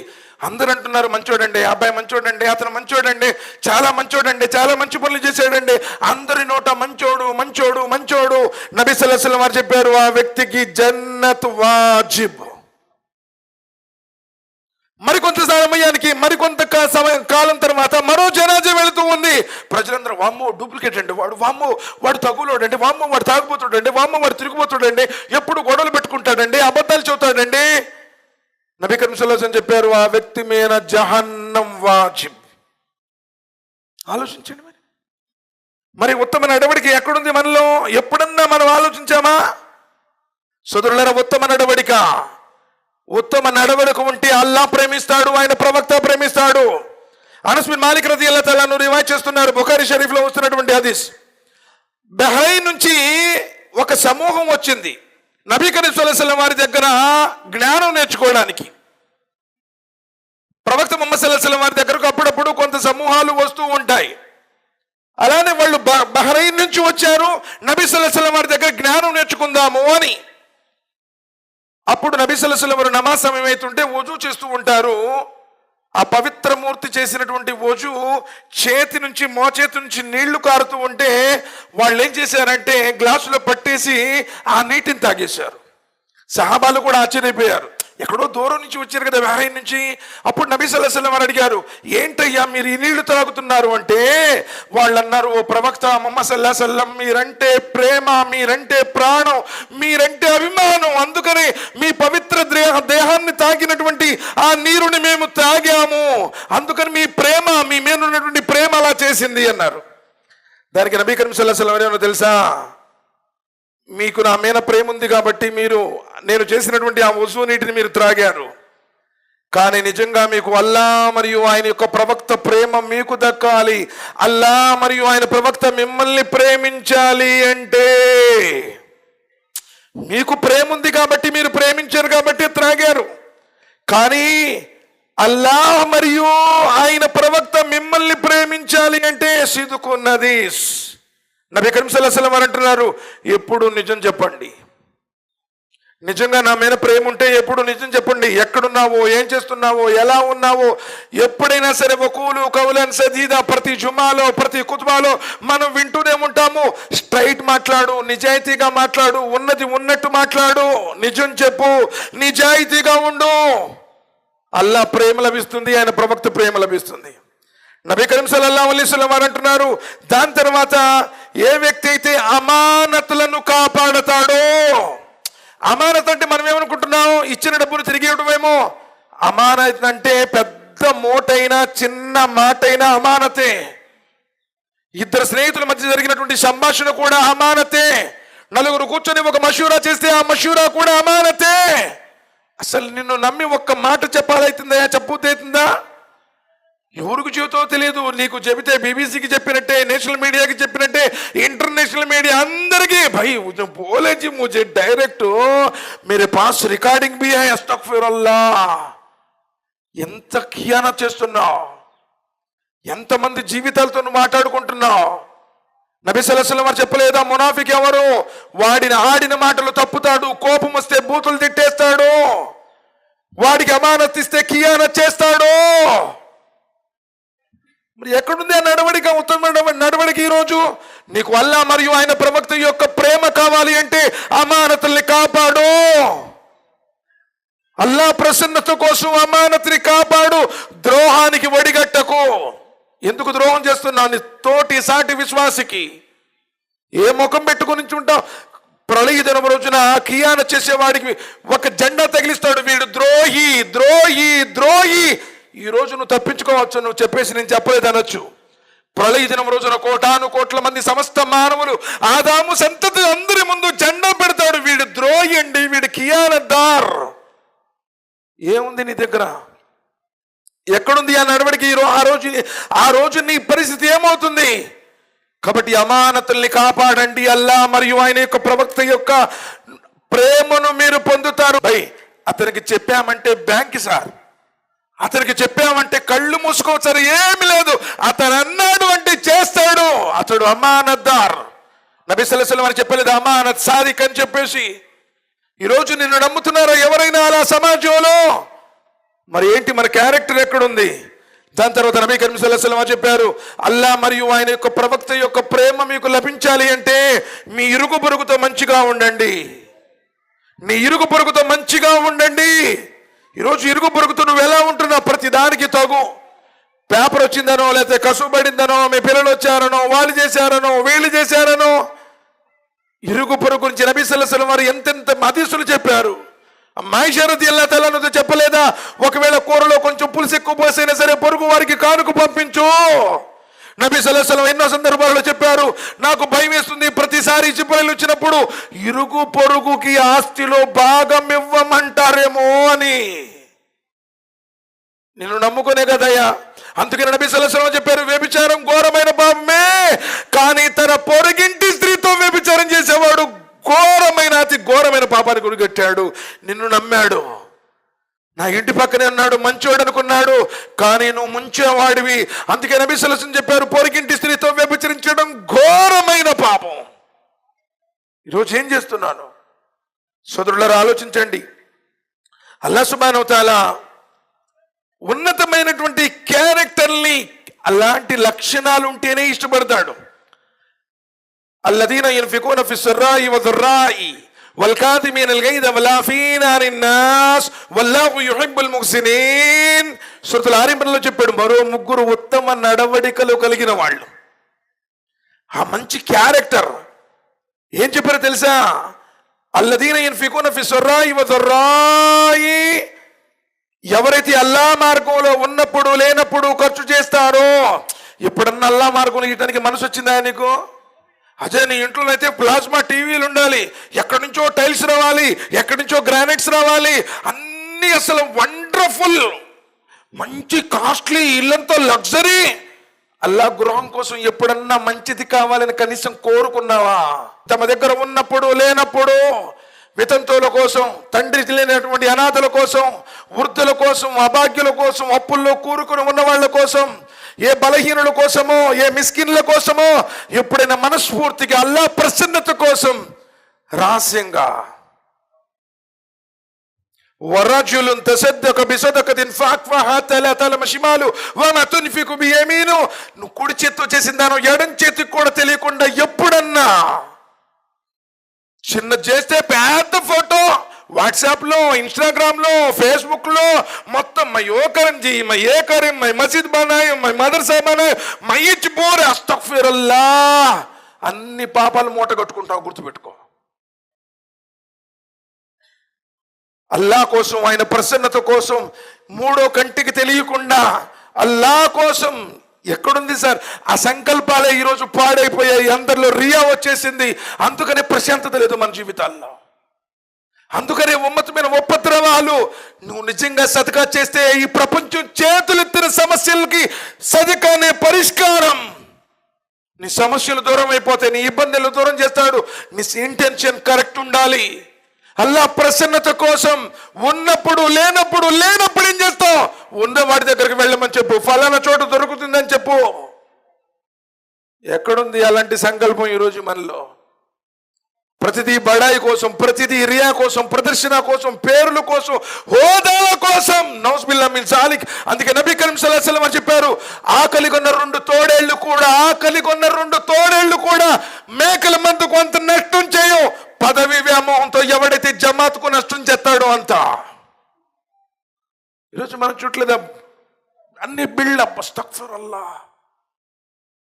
అందరూ అంటున్నారు, మంచోడండి, అబ్బాయి మంచోడండి, అతను మంచోడండి, చాలా మంచోడండి, చాలా మంచి పనులు చేశాడండి. అందరి నోట మంచోడు మంచోడు మంచోడు. నబీ సల్లల్లాహు అలైహి వసల్లం చెప్పారు, ఆ వ్యక్తికి జన్నత్ వాజిబ్. మరికొంత సమయానికి, మరికొంత కాలం తర్వాత మరో జనాజా వెళుతూ ఉంది. ప్రజలందరూ, వామ్మో డూప్లికేట్ అండి వాడు, వామ్మో వాడు తగులోడండి, వామ్మో వాడు తాగుపోతాడండి, వామ్మో వాడు తిరిగిపోతాడండి, ఎప్పుడు గొడవలు పెట్టుకుంటాడండి, అబద్ధాలు చెబుతాడండి. నబీ కరీం సల్లల్లాహు అలైహి వసల్లం చెప్పారు, ఆ వ్యక్తి మీద జహన్నం వాజిబ్. ఆలోచించండి. మరి ఉత్తమ నడవడిక ఎక్కడుంది మనలో? ఎప్పుడన్నా మనం ఆలోచించామా? సోదరులారా, ఉత్తమ నడవడిక ఉంటే అల్లాహ్ ప్రేమిస్తాడు, ఆయన ప్రవక్త ప్రేమిస్తాడు. అనస్ బిన్ మాలిక్ రదియల్లాహు తఆలా అన్హు రివాయత్ చేస్తున్నారు, బుఖారీ షరీఫ్ లో వస్తున్నటువంటి హదీస్. బహ్రైన్ నుంచి ఒక సమూహం వచ్చింది నబీ కరీం సల్లల్లాహు అలైహి వసల్లం వారి దగ్గర జ్ఞానం నేర్చుకోవడానికి. ప్రవక్త ముహమ్మద్ సల్లల్లాహు అలైహి వసల్లం వారి దగ్గరకు అప్పుడప్పుడు కొంత సమూహాలు వస్తూ ఉంటాయి. అలానే వాళ్ళు బహ్రైన్ నుంచి వచ్చారు, నబీ సల్లల్లాహు అలైహి వసల్లం వారి దగ్గర జ్ఞానం నేర్చుకుందాము అని. అప్పుడు నబీ సల్లల్లాహు అలైహి వసల్లం నమాజ్ సమయం అవుతుంటే వజూ చేస్తూ ఉంటారు. ఆ పవిత్ర మూర్తి చేసినటువంటి వజూ చేతి నుంచి, మోచేతి నుంచి నీళ్లు కారుతూ ఉంటే వాళ్ళు ఏం చేశారంటే గ్లాసులో పట్టేసి ఆ నీటిని తాగేశారు. సహాబాలు కూడా ఆశ్చర్యపోయారు, ఎక్కడో దూరం నుంచి వచ్చారు కదా బహ్రైన్ నుంచి. అప్పుడు నబీ సల్లల్లాహు అలైహి వసల్లం అడిగారు, ఏంటయ్యా మీరు ఈ నీళ్లు తాగుతున్నారు అంటే వాళ్ళు అన్నారు, ఓ ప్రవక్త ముహమ్మద్ సల్లల్లాహు అలైహి వసల్లం, మీరంటే ప్రేమ, మీరంటే ప్రాణం, మీరంటే అభిమానం, అందుకని మీ పవిత్ర దేహాన్ని తాకినటువంటి ఆ నీరుని మేము తాగాము, అందుకని మీ ప్రేమ, మీ మీద ఉన్నటువంటి ప్రేమ అలా చేసింది అన్నారు. దానికి నబీ కరీం సల్లల్లాహు అలైహి వసల్లం ఏమో తెలుసా? మీకు నా మీద ప్రేమ ఉంది కాబట్టి నేను చేసినటువంటి ఆ వజూ నీటిని మీరు త్రాగారు, కానీ నిజంగా మీకు అల్లా మరియు ఆయన యొక్క ప్రవక్త ప్రేమ మీకు దక్కాలి. అల్లా మరియు ఆయన ప్రవక్త మిమ్మల్ని ప్రేమించాలి అంటే మీకు ప్రేమ ఉంది కాబట్టి మీరు ప్రేమించారు కాబట్టి త్రాగారు, కానీ అల్లాహ్ మరియు ఆయన ప్రవక్త మిమ్మల్ని ప్రేమించాలి అంటే సిదుకున్నది. నబీ కరీం సల్లల్లాహు అలైహి వసల్లం అంటున్నారు, ఎప్పుడు నిజం చెప్పండి. నిజంగా నా మీద ప్రేమ ఉంటే ఎప్పుడు నిజం చెప్పండి. ఎక్కడున్నావో, ఏం చేస్తున్నావో, ఎలా ఉన్నావో ఎప్పుడైనా సరే వకూలు కౌలన్ సదీదా, ప్రతి జుమాలో, ప్రతి ఖుత్బాలో మనం వింటూనే ఉంటాము. స్ట్రైట్ మాట్లాడు, నిజాయితీగా మాట్లాడు, ఉన్నది ఉన్నట్టు మాట్లాడు, నిజం చెప్పు, నిజాయితీగా ఉండు. అల్లాహ్ ప్రేమ లభిస్తుంది, ఆయన ప్రవక్త ప్రేమ లభిస్తుంది. నబీ కరీం సల్లల్లాహు అలైహి వసల్లం వారు అంటున్నారు, దాని తర్వాత ఏ వ్యక్తి అయితే అమానతులను కాపాడతాడో, అమానత్ అంటే మనం ఏమనుకుంటున్నాం, ఇచ్చిన డబ్బులు తిరిగి ఇవ్వడమేమో. అమానత్ అంటే పెద్ద మూటైనా చిన్న మాటైనా అమానతే. ఇద్దరు స్నేహితుల మధ్య జరిగినటువంటి సంభాషణ కూడా అమానతే. నలుగురు కూర్చొని ఒక మషూరా చేస్తే ఆ మషూరా కూడా అమానతే. అసలు నిన్ను నమ్మి ఒక్క మాట చెప్పాలైతుందా, చెప్పవుతుందా? ఎవరికి చెబుతో తెలియదు. నీకు చెబితే బీబీసీకి చెప్పినట్టే, నేషనల్ మీడియాకి చెప్పినట్టే, ఇంటర్నేషనల్ మీడియా అందరికీ, भाई बोले जी मुझे डायरेक्ट मेरे पास रिकॉर्डिंग भी है, अस्तगफिरुल्लाह. ఎంత ఖియానత్ చేస్తున్నావు, ఎంతమంది జీవితాలతో నువ్వు మాట్లాడుకుంటున్నావు. నబీ సల్లల్లాహు అలైహి వసల్లం వారు చెప్పలేదా, మునాఫిక్ ఎవరు? ఆడిన మాటలు తప్పుతాడు, కోపం వస్తే బూతులు తిట్టేస్తాడు, వాడికి అమానత్ ఇస్తే ఖియానత్ చేస్తాడు. మరి ఎక్కడుంది ఆ నడవడిక, ఉత్తమ నడవడిక? ఈరోజు నీకు అల్లాహ్ మరియు ఆయన ప్రవక్త యొక్క ప్రేమ కావాలి అంటే అమానతుల్ని కాపాడు. అల్లాహ్ ప్రసన్నత కోసం అమానతుని కాపాడు, ద్రోహానికి ఒడిగట్టకు. ఎందుకు ద్రోహం చేస్తున్నావు? నీ తోటి సాటి విశ్వాసికి ఏ ముఖం పెట్టుకుని ఉంటావు? ప్రళయ దినం రోజున ఖియానత్ చేసేవాడికి ఒక జెండా తగిలిస్తాడు, వీడు ద్రోహి ద్రోహి ద్రోహి. ఈ రోజు నువ్వు తప్పించుకోవచ్చు, నువ్వు చెప్పేసి నేను చెప్పలేదు అనొచ్చు. ప్రళయ దినం రోజున కోటాను కోట్ల మంది సమస్త మానవులు ఆదాము సంతతి అందరి ముందు జెండా పెడతాడు. వీడు ద్రోహి అండి, వీడు ఖియానత్దార్. ఏముంది నీ దగ్గర? ఎక్కడుంది ఆ నడవడికి? ఆ రోజు నీ పరిస్థితి ఏమవుతుంది? కాబట్టి అమానతుల్ని కాపాడండి. అల్లా మరియు ఆయన యొక్క ప్రవక్త యొక్క ప్రేమను మీరు పొందుతారు. అతనికి చెప్పామంటే బ్యాంక్ సార్, అతనికి చెప్పామంటే కళ్ళు మూసుకోవచ్చారు, ఏమి లేదు. అతను అన్నాడు అంటే చేస్తాడు. అతడు అమానత్దార్. నబీ సల్లల్లాహు అలైహి వసల్లం చెప్పలేదు అమానత్ సాదిక్ అని చెప్పేసి. ఈరోజు నిన్ను నమ్ముతున్నారా ఎవరైనా అలా సమాజంలో? మరి ఏంటి, మన క్యారెక్టర్ ఎక్కడుంది? దాని తర్వాత నబీ కరీం సల్లల్లాహు అలైహి వసల్లం చెప్పారు, అల్లా మరియు ఆయన యొక్క ప్రవక్త యొక్క ప్రేమ మీకు లభించాలి అంటే మీ ఇరుగు పొరుగుతో మంచిగా ఉండండి. నీ ఇరుగు పొరుగుతో మంచిగా ఉండండి. ఈరోజు ఇరుగు పొరుగుతో నువ్వు ఎలా ఉంటున్నావు? ప్రతి దానికి తగు. పేపర్ వచ్చిందనో, లేకపోతే కసుబడిందనో, మీ పిల్లలు వచ్చారనో, వాళ్ళు చేశారనో, వీళ్ళు చేశారనో, ఇరుగు పొరుగు గురించి నబీ సల్లల్లాహు అలైహి వసల్లం వారు ఎంతెంత హదీసులు చెప్పారు. ఆయిషా రదియల్లాహు తఆలా అన్హా చెప్పలేదా, ఒకవేళ కూరలో కొంచెం పులుసు ఎక్కువ పోసైనా సరే పొరుగు వారికి కానుక పంపించు. నబీ సల్లల్లాహు అలైహి వసల్లం ఎన్నో సందర్భాల్లో చెప్పారు, నాకు భయం వేస్తుంది ప్రతిసారి చిప్పలు వచ్చినప్పుడు ఇరుగు పొరుగుకి ఆస్తిలో భాగం ఇవ్వమంటారేమో అని. నిన్ను నమ్ముకునే కదయ్యా. అందుకని నబీ సల్లల్లాహు అలైహి వసల్లం చెప్పారు, వ్యభిచారం ఘోరమైన పాపమే, కానీ తన పొరుగింటి స్త్రీతో వ్యభిచారం చేసేవాడు ఘోరమైన అతి ఘోరమైన పాపానికి గురిగట్టాడు. నిన్ను నమ్మాడు, నా ఇంటి పక్కనే ఉన్నాడు, మంచోడు అనుకున్నాడు, కానీ నువ్వు ముంచేవాడివి. అందుకే నబీ సల్లల్లాహు అలైహి వసల్లం చెప్పారు, పొరుగింటి స్త్రీతో వ్యభిచరించడం ఘోరమైన పాపం. ఈరోజు ఏం చేస్తున్నాను? సోదరులారా ఆలోచించండి. అల్లాహ్ సుబ్హానహు వ తఆలా ఉన్నతమైనటువంటి క్యారెక్టర్ని, అలాంటి లక్షణాలు ఉంటేనే ఇష్టపడతాడు. అల్లదీన యున్ఫికూన ఫిస్సర్రాయి వదర్రాయి వల్కాదిమీనల్ గైద వలాఫీన అనిన్నాస్ వల్లాహు యుహిబ్బుల్ ముహ్సినీన్. సూరతుల్ ఆల్ ఇమ్రాన్లో చెప్పాడు, మరో ముగ్గురు ఉత్తమ నడవడికలు కలిగిన వాళ్ళు. ఆ మంచి క్యారెక్టర్ ఏం చెప్పారో తెలుసా? అల్లదీన యున్ఫికూన ఫిస్సర్రాయి వదర్రాయి, ఎవరైతే అల్లా మార్గంలో ఉన్నప్పుడు లేనప్పుడు ఖర్చు చేస్తారో. ఎప్పుడన్నా అల్లా మార్గంలో ఇయటానికి మనసు వచ్చిందా నీకు? అదే నీ ఇంట్లో అయితే ప్లాస్మా టీవీలు ఉండాలి, ఎక్కడి నుంచో టైల్స్ రావాలి, ఎక్కడి నుంచో గ్రానైట్స్ రావాలి, అన్ని అసలు వండర్ఫుల్ మంచి కాస్ట్లీ ఇల్లంతా లగ్జరీ. అల్లా గృహం కోసం ఎప్పుడన్నా మంచిది కావాలని కనీసం కోరుకున్నావా? తమ దగ్గర ఉన్నప్పుడు లేనప్పుడు వితంతువుల కోసం, తండ్రి లేనటువంటి అనాథల కోసం, వృద్ధుల కోసం, అభాగ్యుల కోసం, అప్పుల్లో కూరుకుని ఉన్న వాళ్ళ కోసం, ఏ బలహీనుల కోసమో, ఏ మిస్కిన్ల కోసమో ఎప్పుడైనా మనస్ఫూర్తిగా అల్లా ప్రసన్నత కోసం రహస్యంగా వరజులున్ తసద్దక బిసదకతిన్ ఫఅక్ఫహా తలతల షిమాలు వమా తున్ఫికు బియమీను. నువ్వు కుడి చేత్తో చేసిందానో ఎడం చేతికి కూడా తెలియకుండా ఎప్పుడన్నా చిన్న చేస్తే పెద్ద ఫోటో వాట్సాప్లో, ఇన్స్టాగ్రామ్లో, ఫేస్బుక్లో మొత్తం మై ఓ కరంజీ, మై ఏ కరీం, మై మసీద్ బనాయి, మై మదర్సా బనాయి, మై ఇచ్ బోర్ అస్తగ్ఫిరుల్లా, అన్ని పాపాలు మూట కట్టుకుంటావు. గుర్తుపెట్టుకో, అల్లా కోసం, ఆయన ప్రసన్నత కోసం, మూడో కంటికి తెలియకుండా అల్లా కోసం ఎక్కడుంది సార్? ఆ సంకల్పాలే ఈరోజు పాడైపోయాయి. అందరిలో రియా వచ్చేసింది. అందుకనే ప్రశాంతత లేదు మన జీవితాల్లో. అందుకనే ఉన్నతమైన ఉపద్రవాలు. నువ్వు నిజంగా సదకా చేస్తే ఈ ప్రపంచం చేతులెత్తిన సమస్యలకి సదకానే పరిష్కారం. నీ సమస్యలు దూరం అయిపోతాయి, నీ ఇబ్బందులు దూరం చేస్తాడు. నీ ఇంటెన్షన్ కరెక్ట్ ఉండాలి. అల్లా ప్రసన్నత కోసం ఉన్నప్పుడు లేనప్పుడు ఏం చేస్తావు? ఉన్న వాడి దగ్గరికి వెళ్ళమని చెప్పు, ఫలానా చోట దొరుకుతుందని చెప్పు. ఎక్కడుంది అలాంటి సంకల్పం ఈరోజు మనలో? ప్రతిదీ బడాయి కోసం, ప్రతిదీ రియా కోసం, ప్రదర్శన కోసం, పేర్ల కోసం, హోదాల కోసం, నౌజుబిల్లా మిన్ జాలిక్. అందుకే నబీ కరీం సల్లల్లాహు అలైహి వసల్లం చెప్పారు, ఆకలి కొన్న రెండు తోడేళ్లు కూడా మేకల మందుకు అంత నష్టం చేయవు. పదవి వ్యామోహంతో ఎవడైతే జమాత్కు నష్టం చేస్తాడో అంత. ఈరోజు మనం చుట్టలేదా అన్ని బిల్డప్, అస్తగ్ఫిరుల్లాహ్.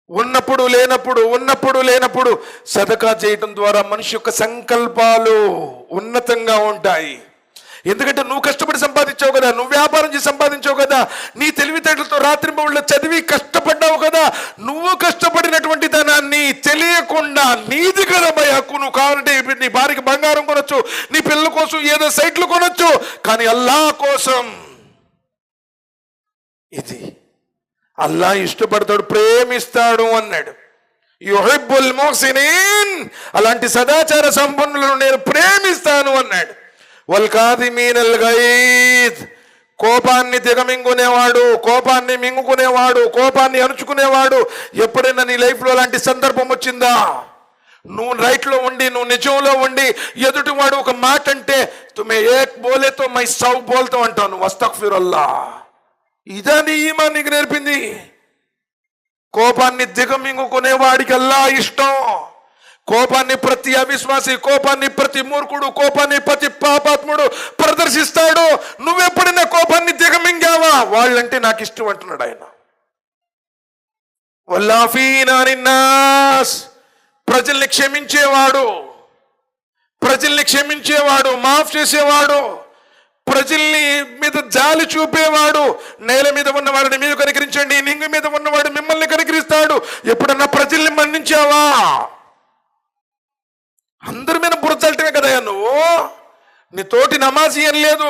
ఉన్నప్పుడు లేనప్పుడు సదకా చేయటం ద్వారా మనిషి యొక్క సంకల్పాలు ఉన్నతంగా ఉంటాయి. ఎందుకంటే నువ్వు కష్టపడి సంపాదించావు కదా, నువ్వు వ్యాపారం చేసి సంపాదించావు కదా, నీ తెలివితేటలతో రాత్రింబవళ్ళు చదివి కష్టపడ్డావు కదా. నువ్వు కష్టపడినటువంటి ధనాన్ని తెలియకుండా నీది కదా భయ హక్కు. నువ్వు కావాలంటే నీ భార్యకి బంగారం కొనొచ్చు, నీ పిల్లల కోసం ఏదో సైట్లు కొనొచ్చు, కానీ అల్లాహ్ కోసం ఇది అల్లాహ్ ఇష్టపడతాడు, ప్రేమిస్తాడు అన్నాడు. యుహిబ్బుల్ ముహ్సినీన్, అలాంటి సదాచార సంపన్నులను నేను ప్రేమిస్తాను అన్నాడు. వల్ కాదిమీనల్ గైద్, కోపాన్ని దిగమింగుకునేవాడు, కోపాన్ని మింగుకునేవాడు, కోపాన్ని అణుచుకునేవాడు. ఎప్పుడైనా నీ లైఫ్లో అలాంటి సందర్భం వచ్చిందా? నువ్వు రైట్లో ఉండి, నువ్వు నిజంలో ఉండి, ఎదుటివాడు ఒక మాట అంటే తుమ్మే ఏక్ బోలేతో మై సౌ బోల్తో అంటావు నువ్వు, అస్తగ్ఫిరుల్లాహ్. ఇదా నీ ఈమాన్ నీకు నేర్పింది? కోపాన్ని దిగమింగుకునే వాడికల్లా ఇష్టం. కోపాన్ని ప్రతి అవిశ్వాసి, కోపాన్ని ప్రతి మూర్ఖుడు, కోపాన్ని ప్రతి పాపాత్ముడు ప్రదర్శిస్తాడు. నువ్వెప్పుడైనా కోపాన్ని దిగమింగావా? వాళ్ళంటే నాకు ఇష్టం అంటున్నాడు ఆయన. వల్లాఫీనా అనిన్నాస్, ప్రజల్ని క్షమించేవాడు, ప్రజల్ని క్షమించేవాడు, మాఫ్ చేసేవాడు, ప్రజల్ని మీద జాలి చూపేవాడు. నేల మీద ఉన్నవాడిని మీరు కనికరించండి, నింగు మీద ఉన్నవాడు మిమ్మల్ని కనికరిస్తాడు. ఎప్పుడన్నా ప్రజల్ని మన్నించావా? అందరి మీద బురచల్టమే కదా నువ్వు. నీ తోటి నమాజీ అని లేదు,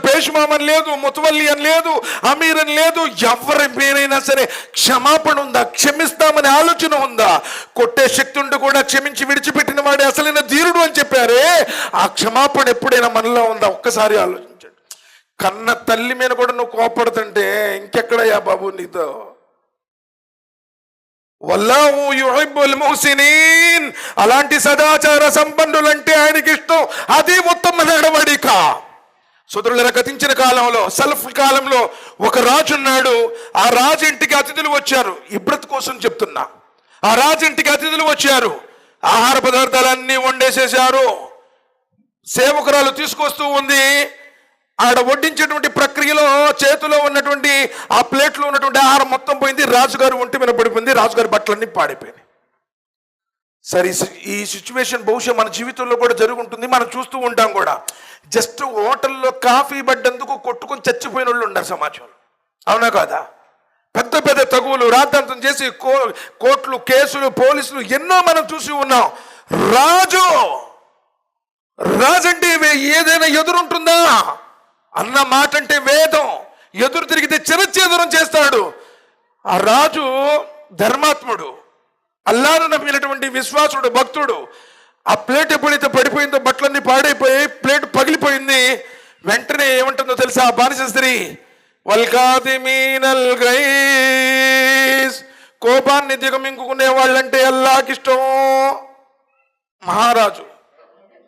పేషుమామని లేదు, ముతవల్లి అని లేదు, అమీర్ అని లేదు. ఎవరి పేరైనా సరే క్షమాపణ ఉందా? క్షమిస్తామనే ఆలోచన ఉందా? కొట్టే శక్తి ఉండి కూడా క్షమించి విడిచిపెట్టిన వాడే అసలైన ధీరుడు అని చెప్పారే, ఆ క్షమాపణ ఎప్పుడైనా మనలో ఉందా? ఒక్కసారి ఆలోచించండి. కన్న తల్లి మీద కూడా నువ్వు కోపడుతుంటే ఇంకెక్కడయ్యా బాబు నీతో? వల్లాహు యుహిబ్బుల్ ముహ్సినీన్, అలాంటి సదాచార సంపన్నులంటే ఆయనకి ఇష్టం. అది ఉత్తమ నడవడిక. సోదరుల గతించిన కాలంలో, సల్ఫ్ కాలంలో ఒక రాజు ఉన్నాడు. ఆ రాజు ఇంటికి అతిథులు వచ్చారు. ఇబ్రత్ కోసం చెప్తున్నా. ఆ రాజు ఇంటికి అతిథులు వచ్చారు. ఆహార పదార్థాలన్నీ వండేసేశారు. సేవకురాలు తీసుకొస్తూ ఉంది. ఆడ వడ్డించేటువంటి ప్రక్రియలో చేతిలో ఉన్నటువంటి ఆ ప్లేట్లో ఉన్నటువంటి ఆహారం మొత్తం పోయింది. రాజుగారు ఒంటి మీద పడిపోయింది. రాజుగారి బట్టలన్నీ పాడైపోయినాయి. సరే, ఈ సిచ్యువేషన్ బహుశా మన జీవితంలో కూడా జరుగుంటుంది. మనం చూస్తూ ఉంటాం కూడా. జస్ట్ హోటల్లో కాఫీ పడ్డందుకు కొట్టుకొని చచ్చిపోయిన వాళ్ళు ఉన్నారు సమాజంలో, అవునా కాదా? పెద్ద పెద్ద తగువులు రాద్ధాంతం చేసి కోర్టులు, కేసులు, పోలీసులు ఎన్నో మనం చూసి ఉన్నాం. రాజు అంటే ఏదైనా ఎదురుంటుందా అన్న మాట అంటే వేదం. ఎదురు తిరిగితే చిరచ్ఛేదనం చేస్తాడు. ఆ రాజు ధర్మాత్ముడు, అల్లాహ్ను నమ్మినటువంటి విశ్వాసుడు, భక్తుడు. ఆ ప్లేట్ ఎప్పుడైతే పడిపోయిందో బట్టలన్నీ పాడైపోయి ప్లేట్ పగిలిపోయింది. వెంటనే ఏమంటుందో తెలుసా ఆ బానిస స్త్రీ? వల్ కాదిమీనల్ గైజ్, కోపాన్ని దిగమింగుకునే వాళ్ళంటే అల్లాహ్కి ఇష్టం. మహారాజు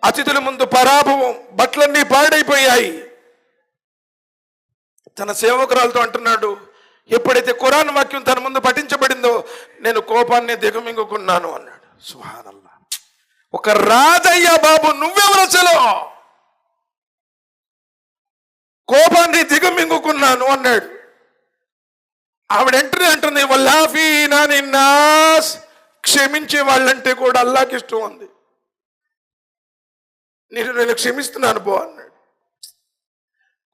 అతిథుల ముందు పరాభవం, బట్టలన్నీ పాడైపోయాయి. తన సేవకురాలతో అంటున్నాడు, ఎప్పుడైతే ఖురాన్ వాక్యం తన ముందు పఠించబడిందో నేను కోపాన్ని దిగమింగుకున్నాను అన్నాడు. సుబ్హానల్లాహ్. ఒక రాజయ్య బాబు, నువ్వెవరు అసలు? కోపాన్ని దిగమింగుకున్నాను అన్నాడు. ఆవిడ వెంటనే అంటుంది, వల్లాఫీనా నిన్నాస్, క్షమించే వాళ్ళంటే కూడా అల్లాహ్కి ఇష్టం ఉంది. నేను క్షమిస్తున్నాను పో అన్నాడు.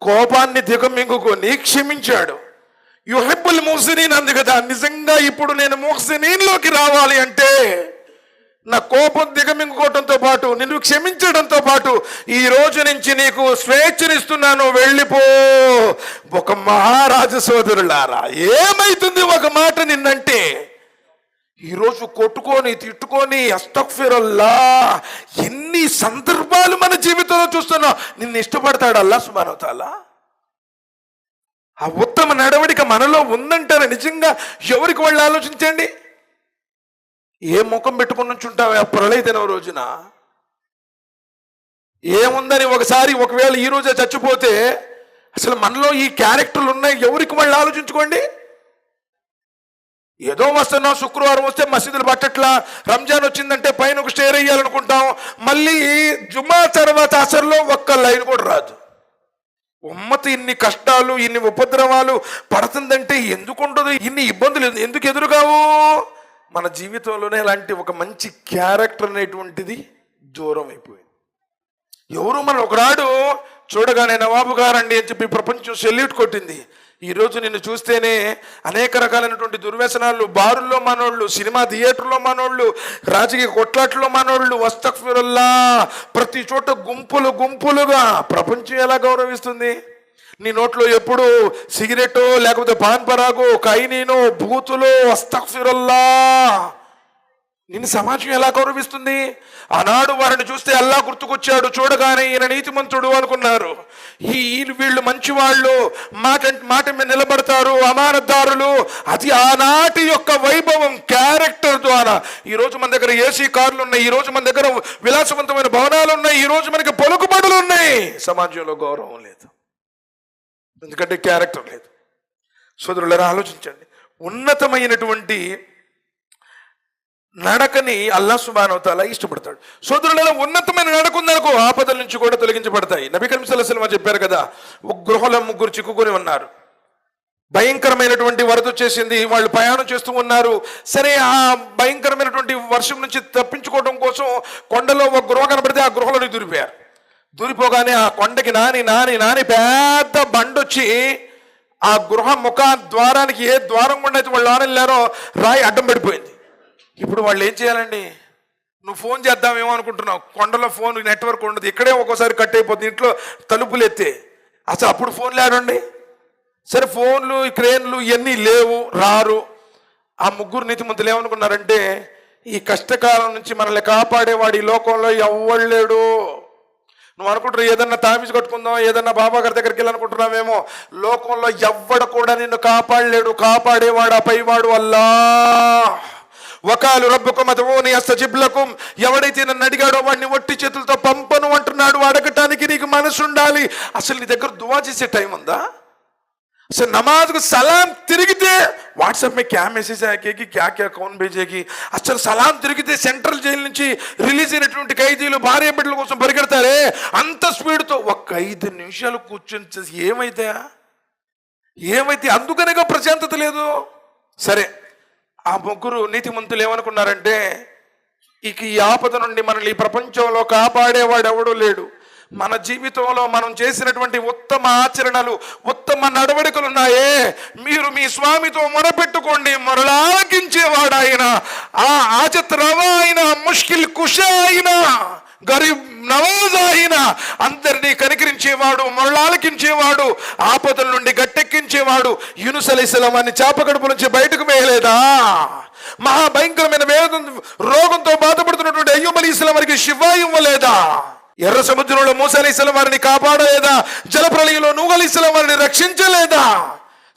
కోపాన్ని దిగమింగుకొని క్షమించాడు. యుహిబ్బుల్ ముహ్సినీన్ అంది కదా. నిజంగా ఇప్పుడు నేను ముహ్సినీన్లోకి రావాలి అంటే నా కోపం దిగమింగుకోవడంతో పాటు, నిన్ను క్షమించడంతో పాటు ఈ రోజు నుంచి నీకు స్వేచ్ఛనిస్తున్నాను, వెళ్ళిపో. ఒక మహారాజు సోదరులారా, ఏమైతుంది ఒక మాట నిన్నంటే? ఈరోజు కొట్టుకొని తిట్టుకొని అస్తగ్ఫిరుల్లాహ్, ఎన్ని సందర్భాలు మన జీవితంలో చూస్తున్నాం. నిన్ను ఇష్టపడతాడు అల్లాహ్ సుబ్హానహు వ తఆలా. ఆ ఉత్తమ నడవడిక మనలో ఉందంటారా? నిజంగా ఎవరికి వాళ్ళు ఆలోచించండి. ఏ ముఖం పెట్టుకుని నుంచుంటావు ఆ ప్రళయ దినం రోజున? ఏముందని ఒకవేళ ఈ రోజే చచ్చిపోతే అసలు మనలో ఈ క్యారెక్టర్లు ఉన్నాయి. ఎవరికి వాళ్ళు ఆలోచించుకోండి. ఏదో వస్తున్నాం, శుక్రవారం వస్తే మసీదులు పట్టట్లా, రంజాన్ వచ్చిందంటే పైన ఒక స్టేర్ వేయాలనుకుంటాం. మళ్ళీ జుమ్మా తర్వాత అసర్లో ఒక్క లైన్ కూడా రాదు. ఉమ్మతి ఇన్ని కష్టాలు, ఇన్ని ఉపద్రవాలు పడుతుందంటే ఎందుకు ఉండదు? ఇన్ని ఇబ్బందులు ఎందుకు ఎదురుగావు? మన జీవితంలోనే ఇలాంటి ఒక మంచి క్యారెక్టర్ అనేటువంటిది దూరం అయిపోయింది. ఎవరు మన ఒకనాడు చూడగానే నవాబు గారండి అని చెప్పి ప్రపంచం సెల్యూట్ కొట్టింది. ఈరోజు నిన్ను చూస్తేనే అనేక రకాలైనటువంటి దుర్వ్యసనాలు, బారుల్లో మనోళ్ళు, సినిమా థియేటర్లో మనోళ్ళు, రాజకీయ కొట్లాట్లో మనోళ్ళు, వస్తగ్ఫిరుల్లా, ప్రతి చోట గుంపులు గుంపులుగా. ప్రపంచం ఎలా గౌరవిస్తుంది? నీ నోట్లో ఎప్పుడు సిగరెట్, లేకపోతే పాన్ పరాగు, కైనీను, బూతులు, వస్తగ్ఫిరుల్లా. నిన్ను సమాజం ఎలా గౌరవిస్తుంది? ఆనాడు వారిని చూస్తే అల్లా గుర్తుకొచ్చాడు. చూడగానే ఈయన నీతిమంతుడు అనుకున్నారు. వీళ్ళు మంచివాళ్ళు, మాట మీద నిలబడతారు, అమానతదారులు. అది ఆనాటి యొక్క వైభవం, క్యారెక్టర్ ద్వారా. ఈరోజు మన దగ్గర ఏసీ కార్లు ఉన్నాయి, ఈరోజు మన దగ్గర విలాసవంతమైన భవనాలు ఉన్నాయి, ఈరోజు మనకి పలుకుబడులు ఉన్నాయి. సమాజంలో గౌరవం లేదు, ఎందుకంటే క్యారెక్టర్ లేదు. సోదరులారా, ఆలోచించండి. ఉన్నతమైనటువంటి నడకని అల్లాహ్ సుబ్హానహు వ తఆలా ఇష్టపడతాడు. సోదరులలో ఉన్నతమైన నడక ఉందనుకో, ఆపదల నుంచి కూడా తొలగించబడతాయి. నబీ కరీం సల్లల్లాహు అలైహి వసల్లం చెప్పారు కదా, ఒక గృహంలో 3 చిక్కుకొని ఉన్నారు. భయంకరమైనటువంటి వరద వచ్చేసింది, వాళ్ళు ప్రయాణం చేస్తూ ఉన్నారు. సరే, ఆ భయంకరమైనటువంటి వర్షం నుంచి తప్పించుకోవడం కోసం కొండలో ఒక గృహ కనబడితే ఆ గృహలోని దూరిపోయారు. దూరిపోగానే ఆ కొండకి నాని పెద్ద బండొచ్చి ఆ గృహ ముఖ ద్వారానికి, ఏ ద్వారం గుండా అయితే వాళ్ళు వెళ్ళారో, రాయి అడ్డం పడిపోయింది. ఇప్పుడు వాళ్ళు ఏం చేయాలండి? నువ్వు ఫోన్ చేద్దామేమో అనుకుంటున్నావు, కొండలో ఫోన్ నెట్వర్క్ ఉండదు, ఇక్కడే ఒక్కోసారి కట్ అయిపోతుంది, ఇంట్లో తలుపులు ఎత్తే. అసలు అప్పుడు ఫోన్లు ఆడండి. సరే, ఫోన్లు, క్రేన్లు ఇవన్నీ లేవు, రారు. ఆ 3 నీతిమంతులు ఏమనుకున్నారంటే, ఈ కష్టకాలం నుంచి మనల్ని కాపాడేవాడు ఈ లోకంలో ఎవ్వడు లేడు. నువ్వు అనుకుంటున్నావు ఏదన్నా తాబీజు కట్టుకుందాం, ఏదన్నా బాబా గారి దగ్గరికి వెళ్ళాలనుకుంటున్నావేమో. లోకంలో ఎవ్వడు కూడా నిన్ను కాపాడలేడు. కాపాడేవాడు ఆ పైవాడు అల్లాహ్. వకాలు రబ్బుకుం అదుఊని అస్తజిబ్ లకుం. ఎవడైతే నన్ను అడిగాడో వాడిని ఒట్టి చేతులతో పంపను అంటున్నాడు. అడగటానికి నీకు మనసు ఉండాలి. అసలు నీ దగ్గర దువా చేసే టైం ఉందా? అసలు నమాజ్కు సలాం తిరిగితే వాట్సాప్ में क्या मैसेज आएगी, क्या क्या कौन भेजेगी? అసలు సలాం తిరిగితే సెంట్రల్ జైలు నుంచి రిలీజ్ అయినటువంటి ఖైదీలు భార్య బిడ్డల కోసం పరిగెడతారే, అంత స్పీడ్తో 5 నిమిషాలు కూర్చొని ఏమైతే అందుకనేగా ప్రశాంతత లేదు. సరే, ఆ 3 నీతిమంతులు ఏమనుకున్నారంటే, ఇక ఈ ఆపద నుండి మనల్ని ఈ ప్రపంచంలో కాపాడేవాడు ఎవడూ లేడు. మన జీవితంలో మనం చేసినటువంటి ఉత్తమ ఆచరణలు, ఉత్తమ నడవడికలు ఉన్నాయే, మీరు మీ స్వామితో మొరపెట్టుకోండి, మొరలాలకించేవాడు ఆయన. ఆ ఆజత్ రవా అయిన, ముష్కిల్ కుషా అయిన, గరీబ్ నవాజ్ అయిన, అందరినీ కనికరించేవాడు, మొరలాలకించేవాడు, ఆపదల నుండి గట్టెక్కించేవాడు. యూనుస్ అలైహిస్సలాం అని చేపకడుపు నుంచి బయటకు వేయలేదా? మహాభయంకరమైన రోగంతో బాధపడుతున్నటువంటి అయ్యూబ్ అలైహిస్సలాం వారికి షిఫా ఇవ్వలేదా? ఎర్ర సముద్రంలో మూసా అలైహిస్సలాం వారిని కాపాడలేదా? జలప్రళయంలో నూహ్ అలైహిస్సలాం వారిని రక్షించలేదా?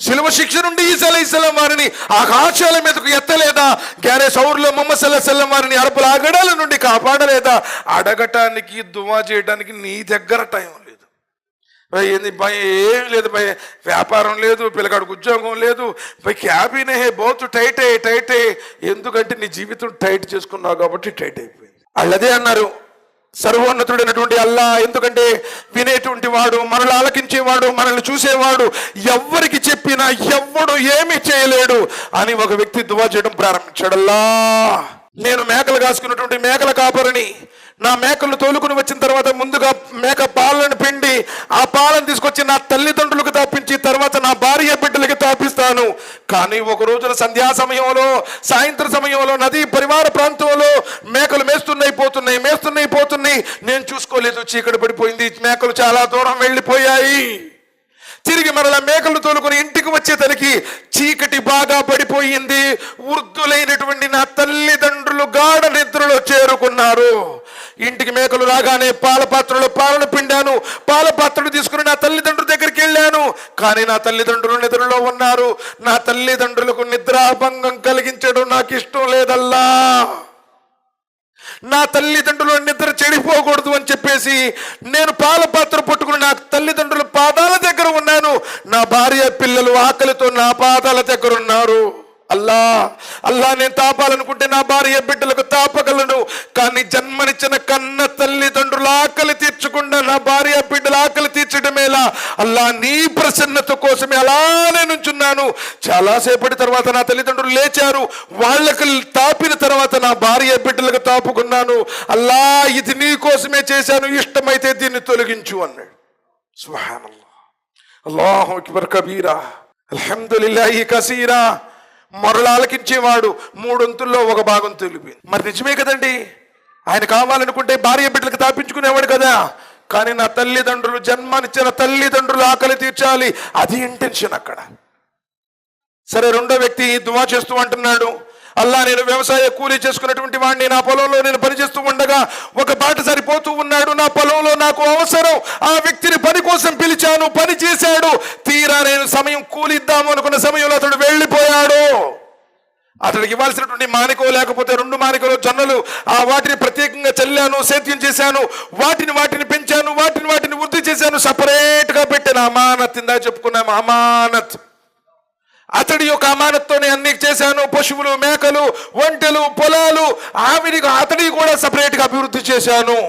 శిలువ శిక్ష నుండి ఈసా అలైహిస్సలాం వారిని ఆకాశాల మీదకు ఎత్తలేదా? గ్యారే సౌర్లో ముహమ్మద్ సల్లల్లాహు అలైహి వసల్లం వారిని అరపుల ఆగడాల నుండి కాపాడలేదా? అడగటానికి, దువా చేయడానికి నీ దగ్గర టైం లేదు. ఏంది భయ? ఏం లేదు భయ, వ్యాపారం లేదు, పిల్లగాడికి ఉద్యోగం లేదు, భయ క్యాబినే బోత్ టైట్. ఎందుకంటే నీ జీవితం టైట్ చేసుకున్నావు కాబట్టి టైట్ అయిపోయింది. వాళ్ళదే అన్నారు, సర్వోన్నతుడైనటువంటి అల్లా. ఎందుకంటే వినేటువంటి వాడు, మనల్ని ఆలకించేవాడు, మనల్ని చూసేవాడు, ఎవ్వరికి చెప్పినా ఎవ్వడు ఏమీ చేయలేడు అని ఒక వ్యక్తి దువా చేయడం ప్రారంభించాడు. అల్లా, నేను మేకలు కాసుకున్నటువంటి మేకల కాపరిని. నా మేకలు తోలుకుని వచ్చిన తర్వాత ముందుగా మేక పాలను పిండి, ఆ పాలను తీసుకొచ్చి నా తల్లిదండ్రులకు తాపించి తర్వాత నా భార్య బిడ్డలకి తాపిస్తాను. కానీ ఒక రోజున సంధ్యా సమయంలో, సాయంత్రం సమయంలో నదీ పరివార ప్రాంతంలో మేకలు మేస్తున్నాయి. నేను చూసుకోలేదు, చీకటి పడిపోయింది, మేకలు చాలా దూరం వెళ్ళిపోయాయి. తిరిగి మరలా మేకలు తోలుకుని ఇంటికి వచ్చేసరికి చీకటి బాగా పడిపోయింది. వృద్ధులైనటువంటి నా తల్లిదండ్రులు గాఢ నిద్రలో చేరుకున్నారు. ఇంటికి మేకలు రాగానే పాల పాత్రలో పాలను పిండాను. పాల పాత్రలు తీసుకుని నా తల్లిదండ్రుల దగ్గరికి వెళ్ళాను. కానీ నా తల్లిదండ్రులు నిద్రలో ఉన్నారు. నా తల్లిదండ్రులకు నిద్రాభంగం కలిగించడం నాకు ఇష్టం లేదల్లా. నా తల్లిదండ్రులు నిద్ర చెడిపోకూడదు అని చెప్పేసి నేను పాల పాత్ర పట్టుకుని నా తల్లిదండ్రుల పాదాల దగ్గర ఉన్నాను. నా భార్య పిల్లలు ఆకలితో నా పాదాల దగ్గర ఉన్నారు. అల్లా నేను తాపాలనుకుంటే నా భార్య బిడ్డలకు తాపగలను. కానీ జన్మనిచ్చిన కన్న తల్లిదండ్రుల ఆకలి తీర్చకుండా నా భార్య బిడ్డల ఆకలి తీర్చడమేలా? అల్లా, నీ ప్రసన్నత కోసమే అలానే నుంచున్నాను. చాలాసేపటి తర్వాత నా తల్లిదండ్రులు లేచారు. వాళ్ళకు తాపిన తర్వాత నా భార్య బిడ్డలకు తాపుకున్నాను. అల్లా, ఇది నీ కోసమే చేశాను, ఇష్టమైతే దీన్ని తొలగించు అన్నాడు. సుబ్హానల్లాహ్, అల్లాహు అక్బర్ కబీరా, అల్హమ్దులిల్లాహి కసీరా. మరలా ఆలకించేవాడు మూడొంతుల్లో ఒక భాగం తెలిపింది. మరి నిజమే కదండి, ఆయన కావాలనుకుంటే భార్య బిడ్డలకు తాపించుకునేవాడు కదా. కానీ నా తల్లిదండ్రులు, జన్మనిచ్చిన తల్లిదండ్రులు ఆకలి తీర్చాలి, అది ఇంటెన్షన్ అక్కడ. సరే, రెండో వ్యక్తి దువా చేస్తూ అంటున్నాడు, అల్లా నేను వ్యవసాయ కూలీ చేసుకున్నటువంటి వాడిని, నా పొలంలో నేను పనిచేస్తూ ఉండగా ఒక బాటసారి పోతూ ఉన్నాడు, నా పొలంలో నాకు అవసరం, ఆ వ్యక్తిని పని కోసం పిలిచాను, పని చేశాడు. తీరా నేను సమయం కూలిద్దాము అనుకున్న సమయంలో అతడు వెళ్ళిపోయాడు. అతడికి ఇవ్వాల్సినటువంటి మానికో లేకపోతే 2 మానికలు జొన్నలు, వాటిని ప్రత్యేకంగా చల్లాను, సేద్యం చేశాను, వాటిని పెంచాను, వాటిని వృద్ధి చేశాను, సపరేట్ గా పెట్టాను. అమానత్, ఇందా చెప్పుకున్నాము అమానత్. అతడి యొక్క అమానత్తోనే అన్ని చేశాను. పశువులు, మేకలు, ఒంటెలు, పొలాలు, అతడి కూడా సపరేట్ గా అభివృద్ధి చేశాను.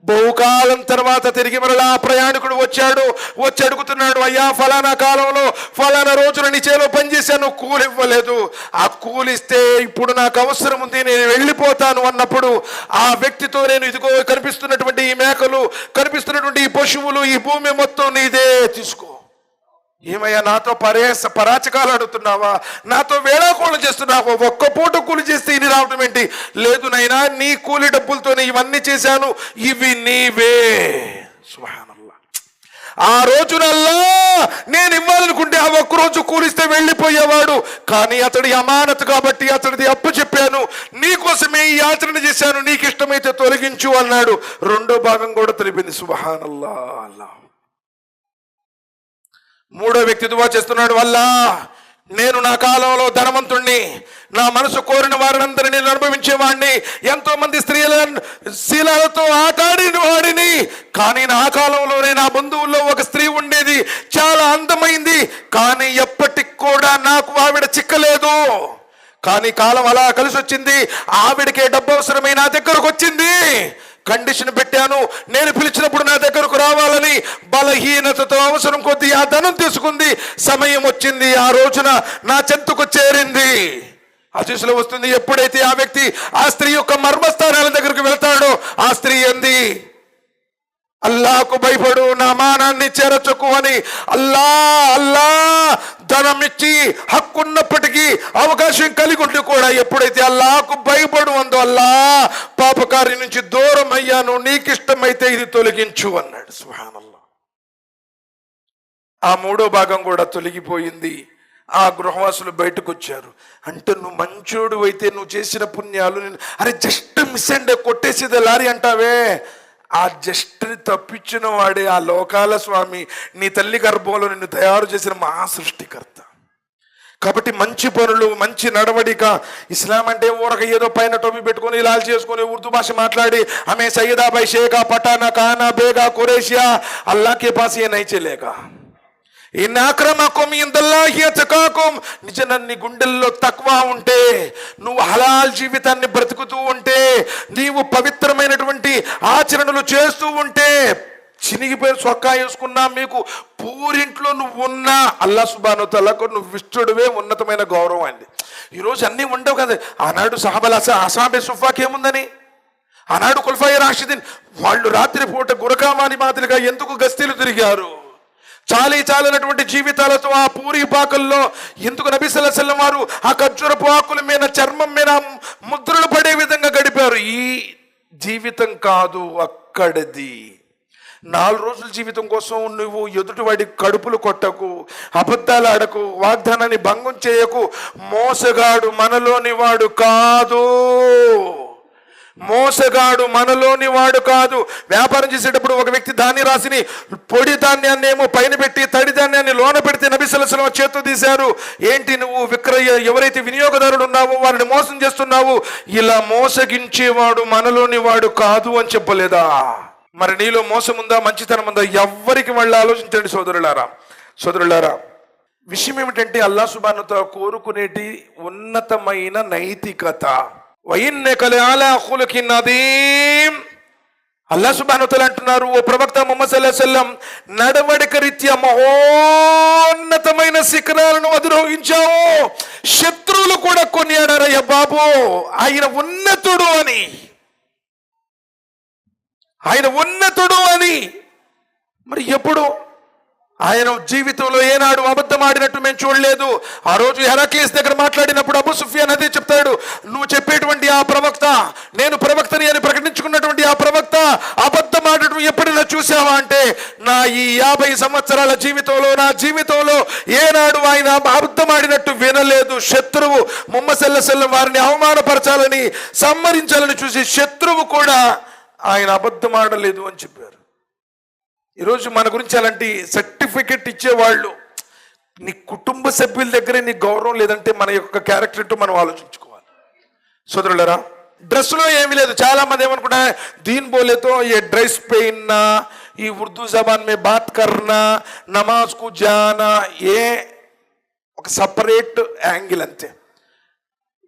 బహుకాలం తర్వాత తిరిగి మరలా ప్రయాణికుడు వచ్చి అడుగుతున్నాడు, అయ్యా ఫలానా కాలంలో ఫలానా రోజున నీ చేలో పనిచేశాను, కూలి ఇవ్వలేదు, ఆ కూలిస్తే ఇప్పుడు నాకు అవసరం ఉంది, నేను వెళ్ళిపోతాను అన్నప్పుడు ఆ వ్యక్తితో నేను ఇదిగో కనిపిస్తున్నటువంటి ఈ మేకలు, కనిపిస్తున్నటువంటి ఈ పశువులు, ఈ భూమి మొత్తం నీదే, తీసుకో. ఏమయ్యా, నాతో పరాచకాలు అడుగుతున్నావా, నాతో వేళాకోళం చేస్తున్నావా, ఒక్క పూట కూలి చేస్తే ఇన్ని రావటం ఏంటి? లేదు నైనా, నీ కూలి డబ్బులతోనే ఇవన్నీ చేశాను, ఇవి నీవే. సుబ్హానల్లాహ్. ఆ రోజునల్లా నేను ఇవ్వాలనుకుంటే ఆ ఒక్కరోజు కూలిస్తే వెళ్ళిపోయేవాడు. కానీ అతడి అమానత్ కాబట్టి అతడిది అప్పు చెప్పాను, నీకోసమే ఈ ఆచరణ చేశాను, నీకు ఇష్టమైతే తొలగించు అన్నాడు. రెండో భాగం కూడా తెలిపింది. సుబ్హానల్లాహ్. అల్లాహ్. మూడో వ్యక్తి దువా చేస్తున్నాడు, వల్ల నేను నా కాలంలో ధనవంతుణ్ణి, నా మనసు కోరిన వారినందరినీ నేను అనుభవించేవాడిని, ఎంతో మంది శీలాలతో ఆటాడిన వాడిని. కానీ నా కాలంలోనే నా బంధువుల్లో ఒక స్త్రీ ఉండేది, చాలా అందమైంది, కానీ ఎప్పటికి కూడా నాకు ఆవిడ చిక్కలేదు. కానీ కాలం అలా కలిసి వచ్చింది, ఆవిడకే డబ్బు అవసరమై నా దగ్గరకు వచ్చింది. కండిషన్ పెట్టాను, నేను పిలిచినప్పుడు నా దగ్గరకు రావాలని. బలహీనతతో అవసరం కొద్దీ ఆ ధనం తీసుకుంది. సమయం వచ్చింది, ఆ రోజున నా చెంతకు చేరింది. హదీసులో వస్తుంది, ఎప్పుడైతే ఆ వ్యక్తి ఆ స్త్రీ యొక్క మర్మస్థానాల దగ్గరకు వెళ్తాడో ఆ స్త్రీ ఏంది, అల్లాహకు భయపడు, నా మానాన్ని చేరచకు అని. అల్లా ధనం ఇచ్చి హక్కున్నప్పటికీ అవకాశం కలిగి ఉండి కూడా ఎప్పుడైతే అల్లాహకు భయపడు అందో, అల్లా పాపకారి నుంచి దూరం అయ్యాను, నీకిష్టమైతే ఇది తొలగించు అన్నాడు. సుబ్హానల్లాహ్. ఆ మూడో భాగం కూడా తొలగిపోయింది. ఆ గృహవాసులు బయటకు వచ్చారు. అంటే నువ్వు మంచోడు అయితే నువ్వు చేసిన పుణ్యాలు, అరే జస్ట్ మిస్ అండ్ కొట్టేసేది లారీ అంటావే, ఆ జస్ట్ని తప్పించిన వాడే ఆ లోకాల స్వామి, నీ తల్లి గర్భంలో నిన్ను తయారు చేసిన మహా సృష్టికర్త. కాబట్టి మంచి పనులు, మంచి నడవడిక. ఇస్లాం అంటే ఊరక ఏదో పైన టోపీ పెట్టుకొని లాల్ చేసుకొని ఉర్దూ భాష మాట్లాడి హమే సయ్యదా భాయ్ షేకా పఠానా కానా బేగా కురేషియా అల్లా కే పాస్ ఏ నహీ చలేగా. ఇన్ అక్రమకుం ఇందల్లాహి అత్కాకుం. నిజంగా నీ గుండెల్లో తక్వా ఉంటే, నువ్వు హలాల్ జీవితాన్ని బ్రతుకుతూ ఉంటే, నీవు పవిత్రమైనటువంటి ఆచరణలు చేస్తూ ఉంటే, చినిగిపోయిన సొక్కా వేసుకున్నా, మీకు పూరింట్లో నువ్వు ఉన్నా అల్లాహ్ సుబ్హానహు వ తఆలాకు నువ్వు ఇష్టడువే ఉన్నతమైన గౌరవం అండి. ఈరోజు అన్నీ ఉండవు కదా. ఆనాడు సహాబాల అసాబే సుఫాకి ఏముందని, ఆనాడు ఖులఫాయే రాషిదీన్ వాళ్ళు రాత్రిపూట గురకామాని మాదిరిగా ఎందుకు గస్తీలు తిరిగారు? చాలినటువంటి జీవితాలతో ఆ పూరి పాకల్లో ఎందుకు నబీ సల్లల్లాహు అలైహి వసల్లం వారు ఆ ఖర్జూరపు ఆకుల మీద, చర్మం మీద ముద్రలు పడే విధంగా గడిపారు? ఈ జీవితం కాదు అక్కడిది. 4 రోజుల జీవితం కోసం నువ్వు ఎదుటివాడి కడుపులు కొట్టకు, అబద్ధాలు ఆడకు, వాగ్దానాన్ని భంగం చేయకు. మోసగాడు మనలోని వాడు కాదు, మోసగాడు మనలోని వాడు కాదు. వ్యాపారం చేసేటప్పుడు ఒక వ్యక్తి రాసిని పొడి ధాన్యాన్ని ఏమో పైన పెట్టి తడి ధాన్యాన్ని లోన పెడితే నబీ సల్లల్లాహు అలైహి వసల్లం చేత్తో తీశారు. ఏంటి నువ్వు ఎవరైతే వినియోగదారుడు ఉన్నావో వారిని మోసం చేస్తున్నావు, ఇలా మోసగించేవాడు మనలోని వాడు కాదు అని చెప్పలేదా? మరి నీలో మోసం ఉందా, మంచితనం ఉందా? ఎవ్వరికి వాళ్ళు ఆలోచించండి సోదరులారా. విషయం ఏమిటంటే అల్లాహ్ సుబ్హానహు వ తఆలా కోరుకునేటి ఉన్నతమైన నైతికత. వఇన్నక లఅలా ఖులుకిన్ అదీమ్. అల్లాహ్ సుబ్హానహు వ తఆలా అంటున్నారు, ఓ ప్రవక్త ముహమ్మద్ సల్లల్లాహు అలైహి వసల్లం, నడవడిక రీత్యా మహోన్నతమైన శిఖరాలను అధిరోహించావు. శత్రువులు కూడా కొనియాడారయ్య బాబు, ఆయన ఉన్నతుడు అని, ఆయన ఉన్నతుడు అని. మరి ఎప్పుడు ఆయన జీవితంలో ఏనాడు అబద్ధం ఆడినట్టు మేము చూడలేదు. ఆ రోజు హెరాక్లీస్ దగ్గర మాట్లాడినప్పుడు అబూ సుఫియాన్ అదే చెప్తాడు, నువ్వు చెప్పేటువంటి ఆ ప్రవక్త, నేను ప్రవక్తని అని ప్రకటించుకున్నటువంటి ఆ ప్రవక్త అబద్ధం ఆడటం ఎప్పుడైనా చూసావా అంటే, నా ఈ 50 సంవత్సరాల జీవితంలో, నా జీవితంలో ఏనాడు ఆయన అబద్ధం ఆడినట్టు వినలేదు. శత్రువు ముమ్మసెల్లసెల్ల వారిని అవమానపరచాలని, సంహరించాలని చూసి శత్రువు కూడా ఆయన అబద్ధం ఆడలేదు అని చెప్పారు. ఈరోజు మన గురించి అలాంటి సర్టిఫికెట్ ఇచ్చేవాళ్ళు, నీ కుటుంబ సభ్యుల దగ్గరే నీ గౌరవం లేదంటే మన యొక్క క్యారెక్టర్ ఏంటో మనం ఆలోచించుకోవాలి. సోదరులరా, డ్రెస్లో ఏమీ లేదు. చాలా మంది ఏమనుకుంటా, దీన్ బోలేతో ఏ డ్రెస్ పెయిన్నా, ఈ ఉర్దూ జబాన్ మే బాత్ కర్నా, నమాజ్ కు జానా, ఏ ఒక సపరేట్ యాంగిల్ అంతే.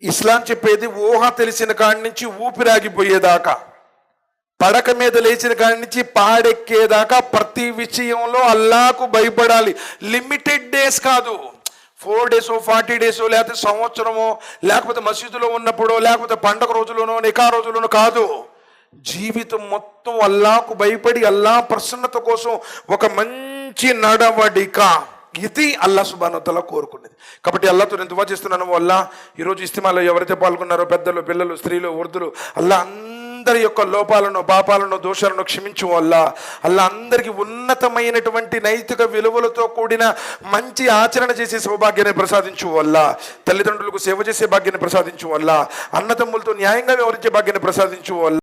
ఇస్లాం చెప్పేది ఊహ తెలిసిన కాడి నుంచి ఊపిరాగిపోయేదాకా, పడక మీద లేచిన కాడి నుంచి పాడెక్కేదాకా ప్రతి విషయంలో అల్లాహకు భయపడాలి. లిమిటెడ్ డేస్ కాదు, 4 days 40 days లేకపోతే సంవత్సరమో, లేకపోతే మసీదులో ఉన్నప్పుడో, లేకపోతే పండగ రోజులోనో, నికా రోజులోనో కాదు. జీవితం మొత్తం అల్లాహకు భయపడి అల్లాహ్ ప్రసన్నత కోసం ఒక మంచి నడవడిక, ఇది అల్లాహ్ సుబ్హానహు వ తఆలా కోరుకునేది. కాబట్టి అల్లాహ్తో నేను దువా చేస్తున్నాను, అల్లాహ్ ఈరోజు ఇస్తిమాలో ఎవరైతే పాల్గొన్నారో, పెద్దలు, పిల్లలు, స్త్రీలు, వృద్ధులు, అల్లాహ్ అందరి యొక్క లోపాలను, పాపాలను, దోషాలను క్షమించు అల్లాహ్. అల్లాహ్ అందరికీ ఉన్నతమైనటువంటి నైతిక విలువలతో కూడిన మంచి ఆచరణ చేసే సౌభాగ్యాన్ని ప్రసాదించు అల్లాహ్. తల్లిదండ్రులకు సేవ చేసే భాగ్యాన్ని ప్రసాదించు అల్లాహ్. అన్నదమ్ములతో న్యాయంగా వ్యవహరించే భాగ్యాన్ని ప్రసాదించు అల్లాహ్.